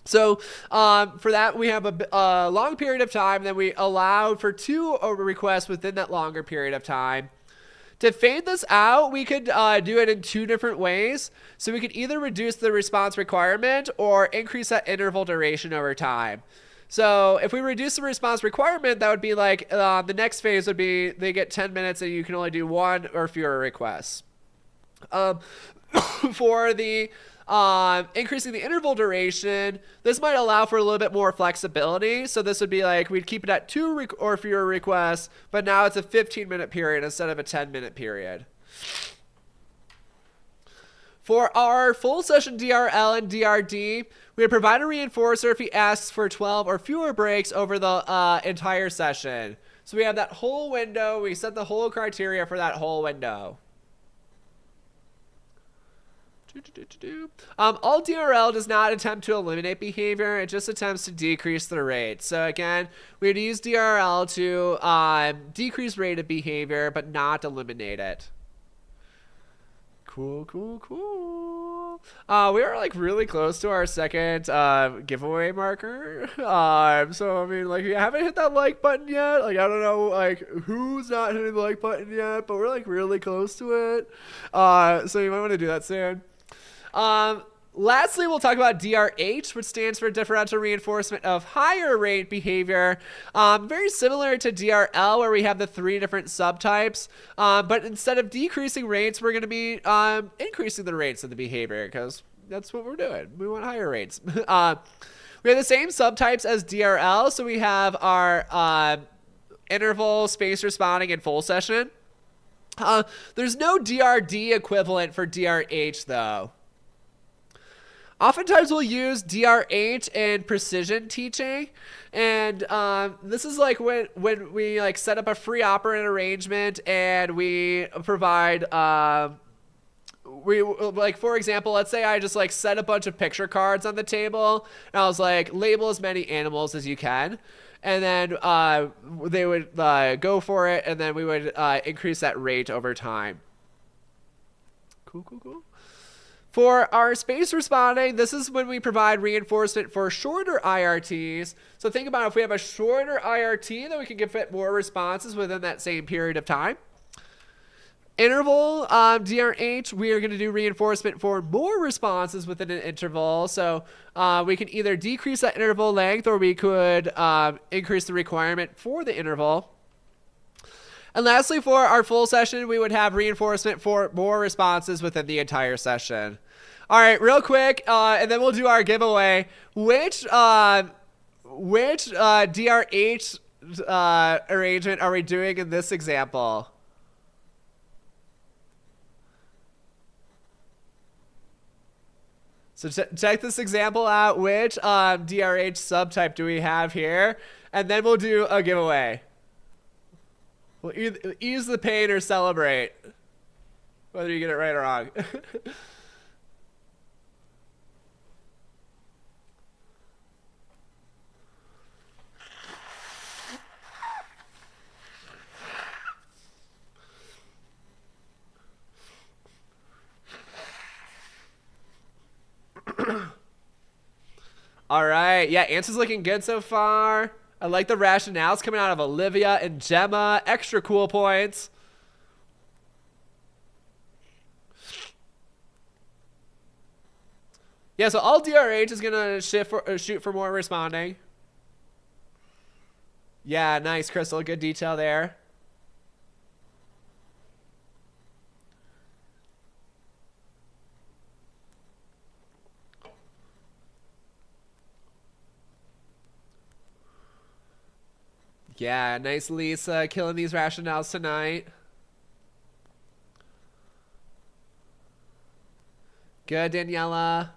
Speaker 1: So for that, we have a long period of time, then we allow for 2 requests within that longer period of time. To fade this out, we could do it in 2 different ways. So we could either reduce the response requirement or increase that interval duration over time. So if we reduce the response requirement, that would be like the next phase would be they get 10 minutes and you can only do 1 or fewer requests. For the increasing the interval duration, this might allow for a little bit more flexibility. So this would be like we'd keep it at 2 or fewer requests, but now it's a 15-minute period instead of a 10-minute period. For our full session DRL and DRD, we would provide a reinforcer if he asks for 12 or fewer breaks over the entire session. So we have that whole window. We set the whole criteria for that whole window. All DRL does not attempt to eliminate behavior. It just attempts to decrease the rate. So again, we would use DRL to decrease rate of behavior, but not eliminate it. Cool. We are like really close to our second giveaway marker. So I mean, like, we haven't hit that like button yet. Like, I don't know like who's not hitting the like button yet, but we're like really close to it. So you might want to do that soon. Lastly, we'll talk about DRH, which stands for differential reinforcement of higher rate behavior. Very similar to DRL, where we have the 3 different subtypes. But instead of decreasing rates, we're going to be increasing the rates of the behavior, because that's what we're doing. We want higher rates. We have the same subtypes as DRL, so we have our interval, space responding, and full session. There's no DRD equivalent for DRH, though. Oftentimes we'll use DRH in precision teaching, and this is like when we like set up a free operand arrangement and we provide we like, for example, let's say I just like set a bunch of picture cards on the table and I was like, label as many animals as you can, and then they would go for it, and then we would increase that rate over time. Cool. For our space responding, this is when we provide reinforcement for shorter IRTs. So think about if we have a shorter IRT, then we can get more responses within that same period of time. Interval DRH, we are going to do reinforcement for more responses within an interval. So we can either decrease that interval length, or we could increase the requirement for the interval. And lastly, for our full session, we would have reinforcement for more responses within the entire session. All right, real quick, and then we'll do our giveaway. Which DRH arrangement are we doing in this example? So check this example out. Which DRH subtype do we have here? And then we'll do a giveaway. We'll either ease the pain or celebrate, whether you get it right or wrong. All right. Yeah, answers looking good so far. I like the rationales coming out of Olivia and Gemma. Extra cool points. Yeah, so all DRH is going to shoot for more responding. Yeah, nice, Crystal. Good detail there. Yeah, nice, Lisa, killing these rationales tonight. Good, Daniela.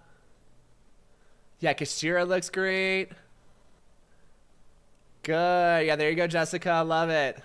Speaker 1: Yeah, Kashira looks great. Good. Yeah, there you go, Jessica. Love it.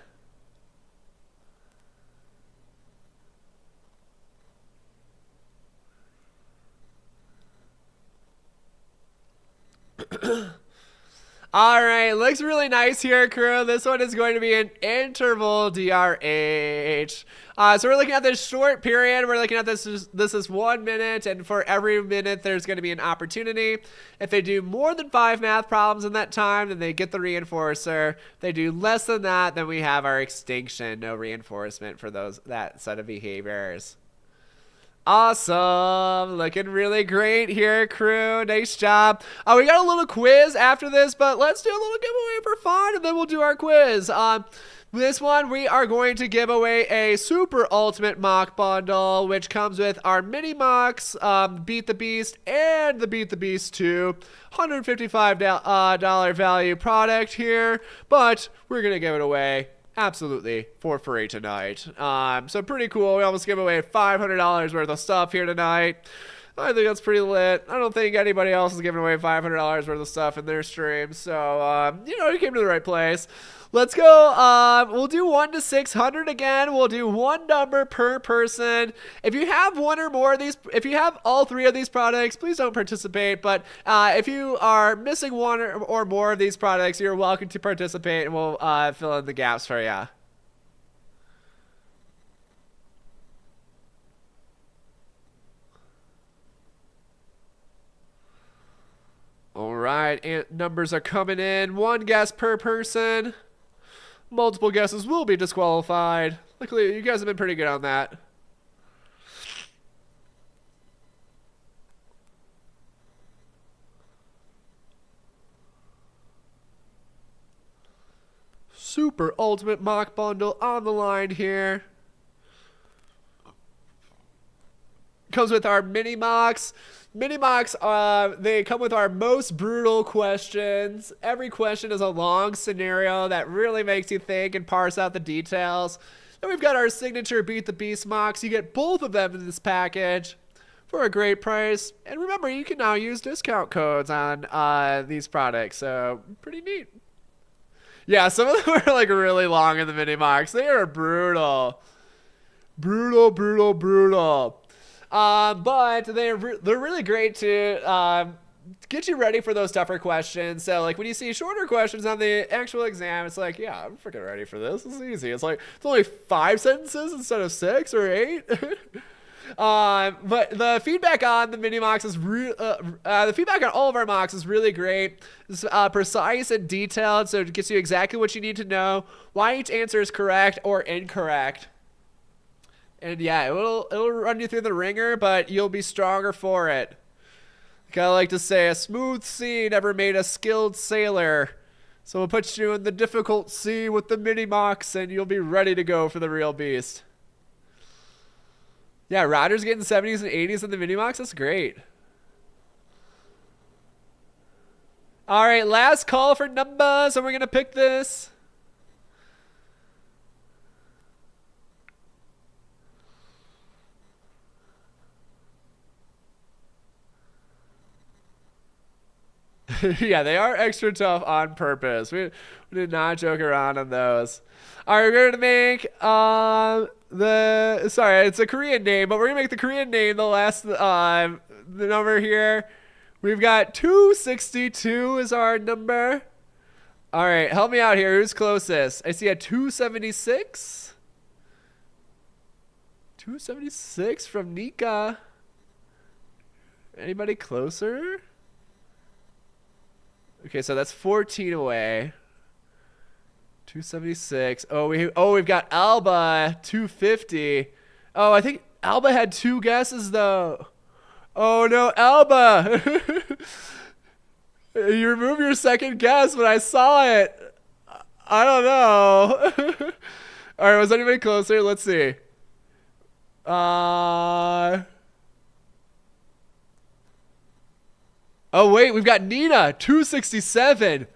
Speaker 1: All right, looks really nice here, crew. This one is going to be an interval DRH. So we're looking at this short period. We're looking at this is 1 minute, and for every minute, there's going to be an opportunity. If they do more than 5 math problems in that time, then they get the reinforcer. If they do less than that, then we have our extinction. No reinforcement for that set of behaviors. Awesome. Looking really great here, crew. Nice job. We got a little quiz after this, but let's do a little giveaway for fun, and then we'll do our quiz. This one, we are going to give away a super ultimate mock bundle, which comes with our mini mocks, Beat the Beast, and the Beat the Beast 2. $155 value product here, but we're going to give it away absolutely for free tonight. So pretty cool. We almost give away $500 worth of stuff here tonight. I think that's pretty lit. I don't think anybody else is giving away $500 worth of stuff in their stream. So, you came to the right place. Let's go. We'll do 1 to 600 again. We'll do one number per person. If you have one or more of these, if you have all 3 of these products, please don't participate. But if you are missing one or more of these products, you're welcome to participate, and we'll fill in the gaps for you. All right, and numbers are coming in. 1 guess per person. Multiple guesses will be disqualified. Luckily, you guys have been pretty good on that. Super ultimate mock bundle on the line here. Comes with our mini mocks. Mini mocks, they come with our most brutal questions. Every question is a long scenario that really makes you think and parse out the details. Then we've got our signature Beat the Beast mocks. You get both of them in this package for a great price. And remember, you can now use discount codes on these products, so pretty neat. Yeah, some of them are like really long in the mini mocks. They are brutal. Brutal, brutal, brutal. But they're really great to get you ready for those tougher questions. So like when you see shorter questions on the actual exam, it's like, yeah, I'm freaking ready for this. This is easy. It's like it's only 5 sentences instead of 6 or 8. But the feedback on the mini mocks is the feedback on all of our mocks is really great. It's precise and detailed, so it gets you exactly what you need to know, why each answer is correct or incorrect. And yeah, it'll run you through the ringer, but you'll be stronger for it. Like I like to say, a smooth sea never made a skilled sailor. So we'll put you in the difficult sea with the mini-mocks, and you'll be ready to go for the real beast. Yeah, Roger's getting 70s and 80s in the mini-mocks. That's great. All right, last call for numbers, and we're going to pick this. Yeah, they are extra tough on purpose. We did not joke around on those. All right, we're going to make sorry, it's a Korean name, but we're going to make the Korean name the last the number here. We've got 262 is our number. All right, help me out here. Who's closest? I see a 276. 276 from Nika. Anybody closer? Okay, so that's 14 away. 276. We've got Alba 250. Oh, I think Alba had 2 guesses though. Oh no, Alba! You removed your second guess, but I saw it. I don't know. All right, was anybody closer? Let's see. Oh wait, we've got Nina 267.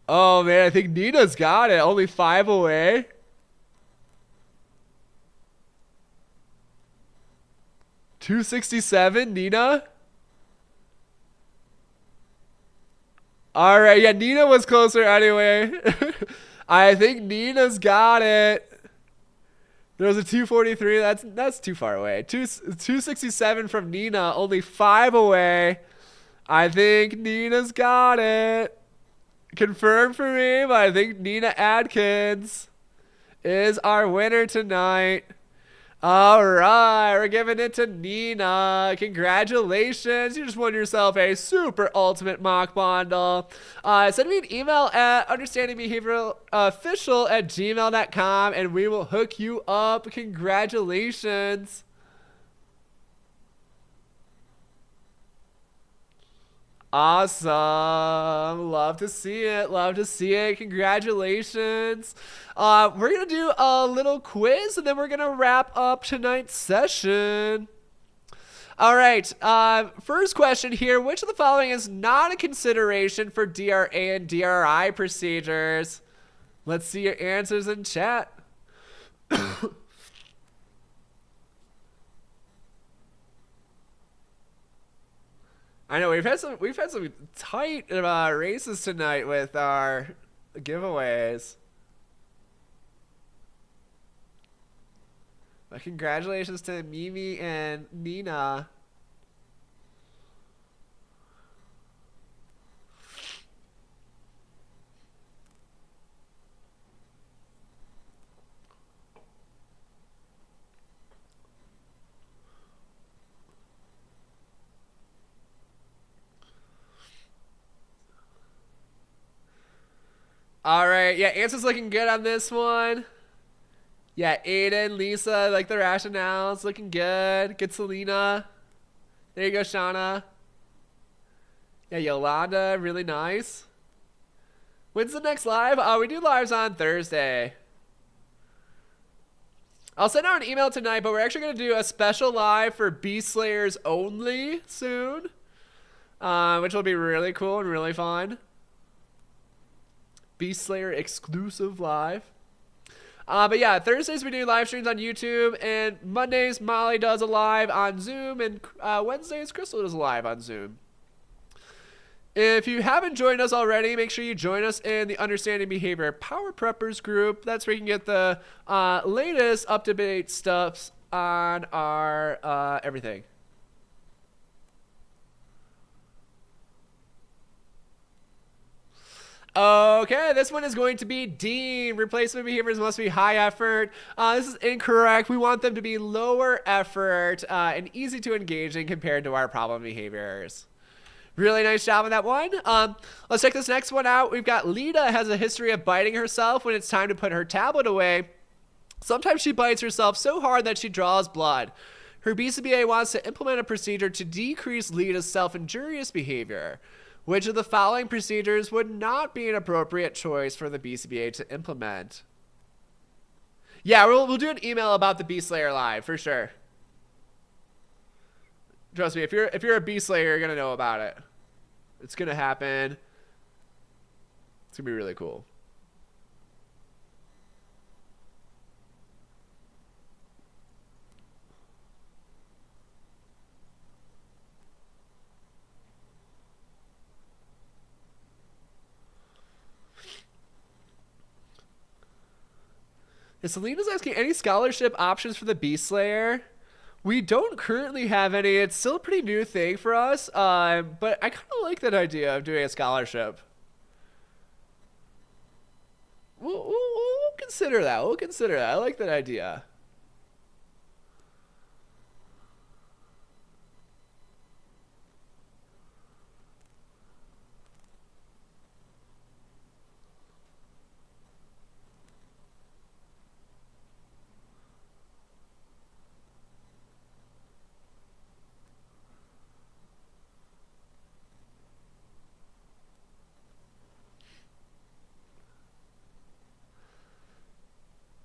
Speaker 1: Oh man, I think Nina's got it. Only 5 away. $267, Nina. All right, yeah, Nina was closer anyway. I think Nina's got it. There was a 243. That's too far away. 267 from Nina, only 5 away. I think Nina's got it. Confirmed for me, but I think Nina Adkins is our winner tonight. All right, we're giving it to Nina. Congratulations. You just won yourself a super ultimate mock bundle. Send me an email at understandingbehavioralofficial@gmail.com and we will hook you up. Congratulations. Awesome. Love to see it. Love to see it. Congratulations. We're going to do a little quiz and then we're going to wrap up tonight's session. All right. First question here. Which of the following is not a consideration for DRA and DRI procedures? Let's see your answers in chat. I know we've had some tight races tonight with our giveaways. But congratulations to Mimi and Nina. All right, yeah, answer's looking good on this one. Yeah, Aiden, Lisa, like the rationales, looking good. Good, Selena. There you go, Shauna. Yeah, Yolanda, really nice. When's the next live? We do lives on Thursday. I'll send out an email tonight, but we're actually going to do a special live for Beast Slayers only soon, which will be really cool and really fun. Beast Slayer exclusive live. But yeah, Thursdays we do live streams on YouTube, and Mondays Molly does a live on Zoom, and Wednesdays Crystal does a live on Zoom. If you haven't joined us already, make sure you join us in the Understanding Behavior Power Preppers group. That's where you can get the latest up-to-date stuff on our everything. Okay, this one is going to be Dean. Replacement behaviors must be high effort. This is incorrect. We want them to be lower effort and easy to engage in compared to our problem behaviors. Really nice job on that one. Let's check this next one out. We've got Lita has a history of biting herself when it's time to put her tablet away. Sometimes she bites herself so hard that she draws blood. Her BCBA wants to implement a procedure to decrease Lita's self-injurious behavior. Which of the following procedures would not be an appropriate choice for the BCBA to implement? Yeah, we'll do an email about the Beast Slayer live for sure. Trust me, if you're a Beast Slayer, you're gonna know about it. It's gonna happen. It's gonna be really cool. Selena's asking any scholarship options for the Beast Slayer. We don't currently have any. It's still a pretty new thing for us, but I kind of like that idea of doing a scholarship. We'll consider that. We'll consider that. I like that idea.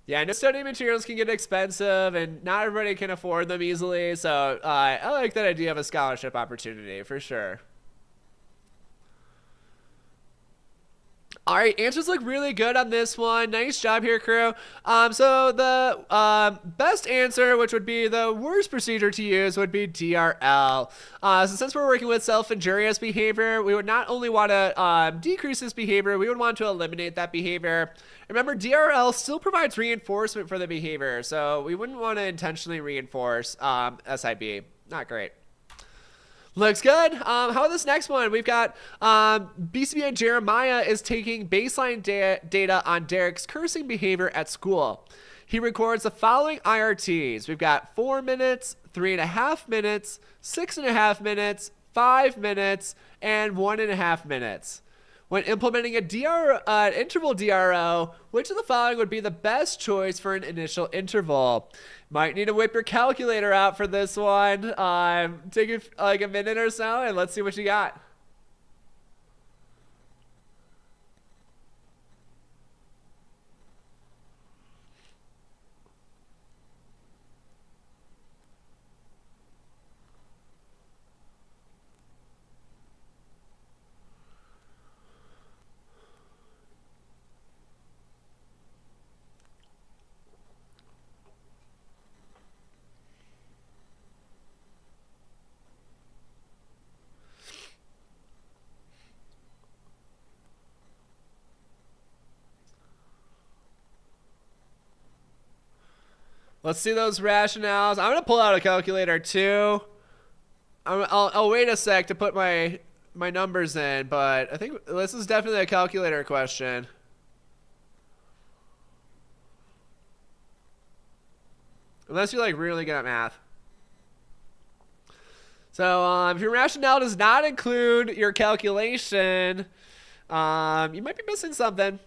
Speaker 1: Yeah, I know study materials can get expensive, and not everybody can afford them easily, so I like that idea of a scholarship opportunity, for sure. All right, answers look really good on this one. Nice job here, crew. So the best answer, which would be the worst procedure to use, would be DRL. So since we're working with self-injurious behavior, we would not only want to decrease this behavior, we would want to eliminate that behavior. Remember, DRL still provides reinforcement for the behavior, so we wouldn't want to intentionally reinforce SIB. Not great. Looks good. How about this next one? We've got BCBA Jeremiah is taking baseline data on Derek's cursing behavior at school. He records the following IRTs. We've got 4 minutes, 3.5 minutes, 6.5 minutes, 5 minutes, and 1.5 minutes. When implementing an interval DRO, which of the following would be the best choice for an initial interval? Might need to whip your calculator out for this one. Take like a minute or so, and let's see what you got. Let's see those rationales. I'm gonna pull out a calculator too. I'll wait a sec to put my numbers in, but I think this is definitely a calculator question. Unless you're like really good at math. So if your rationale does not include your calculation, you might be missing something.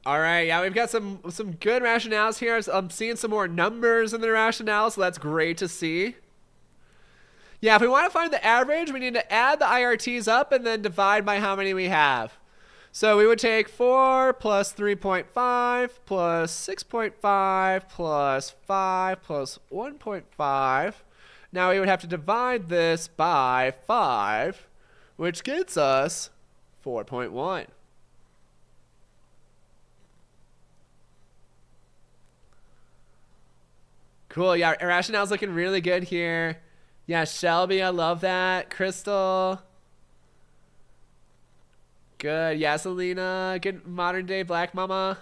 Speaker 1: All right, yeah, we've got some good rationales here. I'm seeing some more numbers in the rationale, so that's great to see. Yeah, if we want to find the average, we need to add the IRTs up and then divide by how many we have. So we would take 4 plus 3.5 plus 6.5 plus 5 plus 1.5. Now we would have to divide this by 5, which gets us 4.1. Cool, yeah, rationale's looking really good here. Yeah, Shelby, I love that. Crystal. Good, yeah, Selena. Good modern day Black Mama.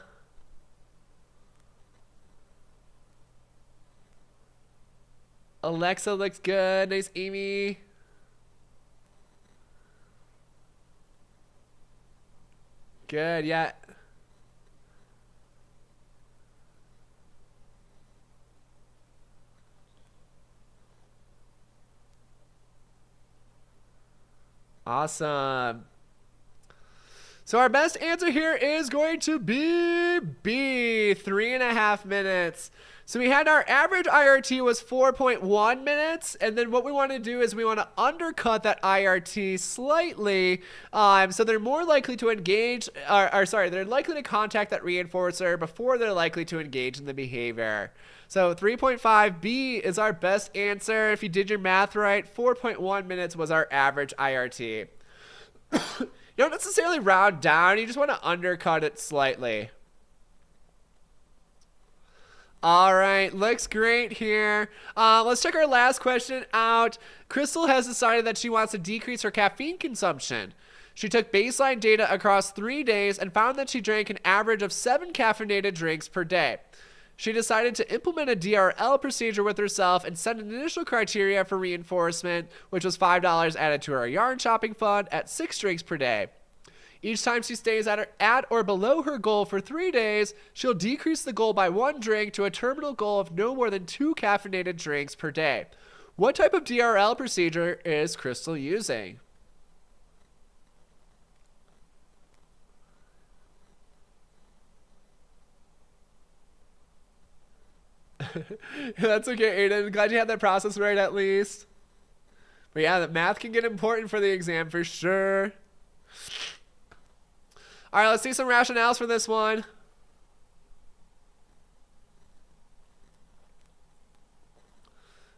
Speaker 1: Alexa looks good. Nice, Amy. Good, yeah. Awesome. So our best answer here is going to be B, 3.5 minutes. So we had our average IRT was 4.1 minutes, and then what we want to do is we want to undercut that IRT slightly, so they're more likely to engage, they're likely to contact that reinforcer before they're likely to engage in the behavior. So 3.5B is our best answer. If you did your math right, 4.1 minutes was our average IRT. You don't necessarily round down, you just want to undercut it slightly. All right, looks great here. Let's check our last question out. Crystal has decided that she wants to decrease her caffeine consumption. She took baseline data across 3 days and found that she drank an average of 7 caffeinated drinks per day. She decided to implement a DRL procedure with herself and set an initial criteria for reinforcement, which was $5 added to her yarn shopping fund at 6 drinks per day. Each time she stays at or below her goal for 3 days, she'll decrease the goal by 1 drink to a terminal goal of no more than 2 caffeinated drinks per day. What type of DRL procedure is Crystal using? That's okay, Aiden. Glad you had that process right at least. But yeah, the math can get important for the exam for sure. All right, let's see some rationales for this one.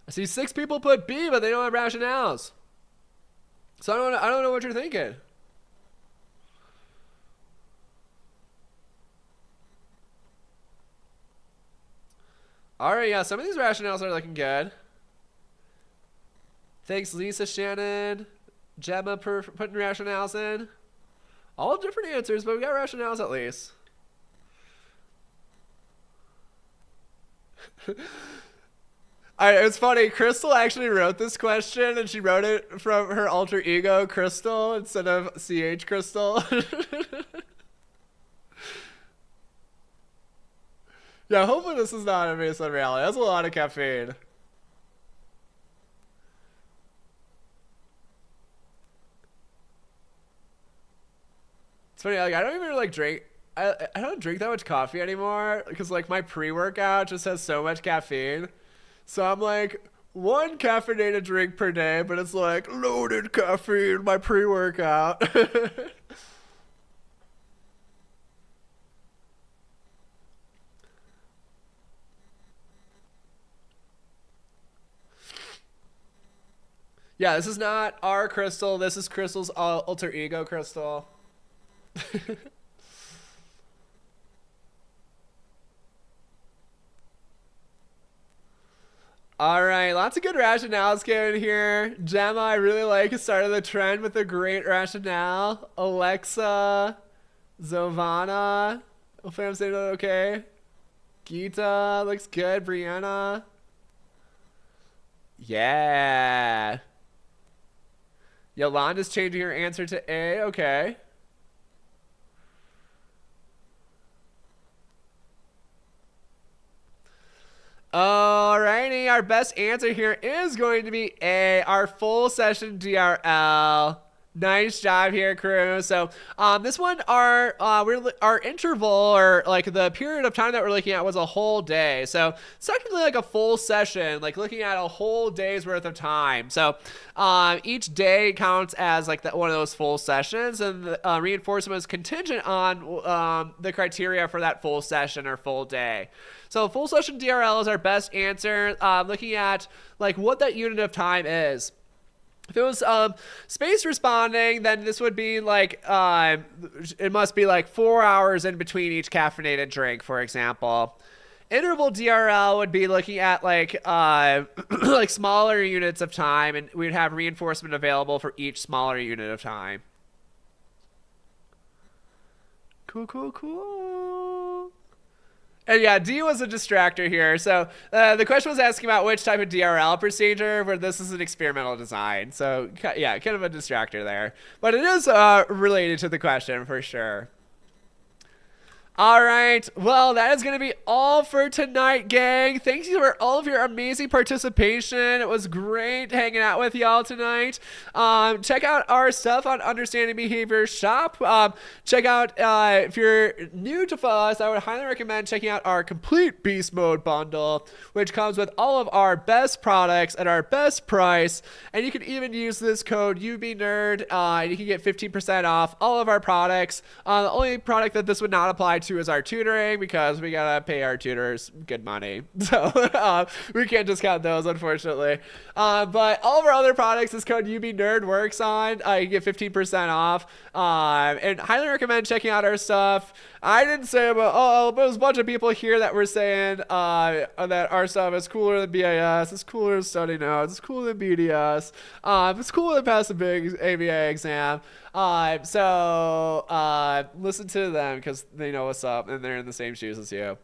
Speaker 1: I see 6 people put B, but they don't have rationales. So I don't know what you're thinking. All right, yeah, some of these rationales are looking good. Thanks, Lisa, Shannon, Gemma for putting rationales in. All different answers, but we got rationales at least. Alright, it's funny. Crystal actually wrote this question, and she wrote it from her alter ego, Crystal, instead of CH Crystal. Yeah, hopefully this is not a based on reality. That's a lot of caffeine. It's funny, like I don't even like drink. I don't drink that much coffee anymore because like my pre-workout just has so much caffeine. So I'm like 1 caffeinated drink per day, but it's like loaded caffeine, my pre-workout. Yeah, this is not our Crystal. This is Crystal's alter ego Crystal. All right, lots of good rationales going here. Gemma, I really like, started the trend with a great rationale. Alexa, Zovana, hopefully I'm saying that okay. Gita, looks good. Brianna. Yeah. Yolanda's changing her answer to A, okay. Alrighty, our best answer here is going to be A, our full session DRL. Nice job here, crew. So this one, our interval, or like the period of time that we're looking at, was a whole day. So it's technically like a full session, like looking at a whole day's worth of time. So each day counts as like one of those full sessions, and the reinforcement is contingent on the criteria for that full session or full day. So full session DRL is our best answer, looking at like what that unit of time is. If it was space responding, then this would be like, it must be like 4 hours in between each caffeinated drink, for example. Interval DRL would be looking at like like smaller units of time, and we'd have reinforcement available for each smaller unit of time. Cool, cool, cool. And yeah, D was a distractor here. So the question was asking about which type of DRL procedure, where this is an experimental design. So yeah, kind of a distractor there. But it is related to the question for sure. All right. Well, that is going to be all for tonight, gang. Thank you for all of your amazing participation. It was great hanging out with y'all tonight. Check out our stuff on Understanding Behavior Shop. Check out, if you're new to us, I would highly recommend checking out our complete Beast Mode bundle, which comes with all of our best products at our best price. And you can even use this code UBNerd. And you can get 15% off all of our products. The only product that this would not apply to is our tutoring, because we gotta pay our tutors good money, so we can't discount those, unfortunately. But all of our other products, this code UBNerd works on. You get 15% off, and highly recommend checking out our stuff. I didn't say about, but there's a bunch of people here that were saying that our stuff is cooler than BAS, it's cooler than study notes, it's cooler than BDS, it's cooler than pass the big ABA exam. So listen to them, because they know what's up and they're in the same shoes as you.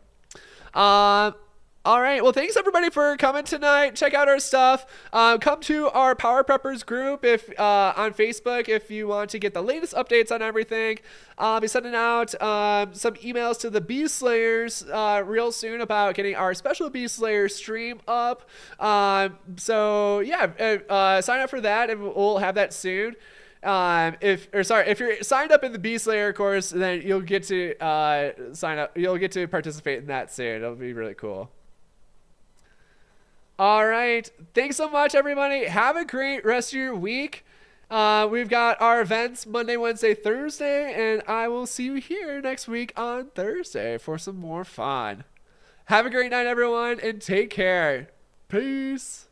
Speaker 1: All right. Well, thanks everybody for coming tonight. Check out our stuff. Come to our Power Preppers group on Facebook if you want to get the latest updates on everything. I'll be sending out some emails to the Beast Slayers real soon about getting our special Beast Slayer stream up. So yeah, sign up for that, and we'll have that soon. If you're signed up in the Beast Slayer course, then you'll get to sign up. You'll get to participate in that soon. It'll be really cool. All right. Thanks so much, everybody. Have a great rest of your week. We've got our events Monday, Wednesday, Thursday, and I will see you here next week on Thursday for some more fun. Have a great night, everyone, and take care. Peace.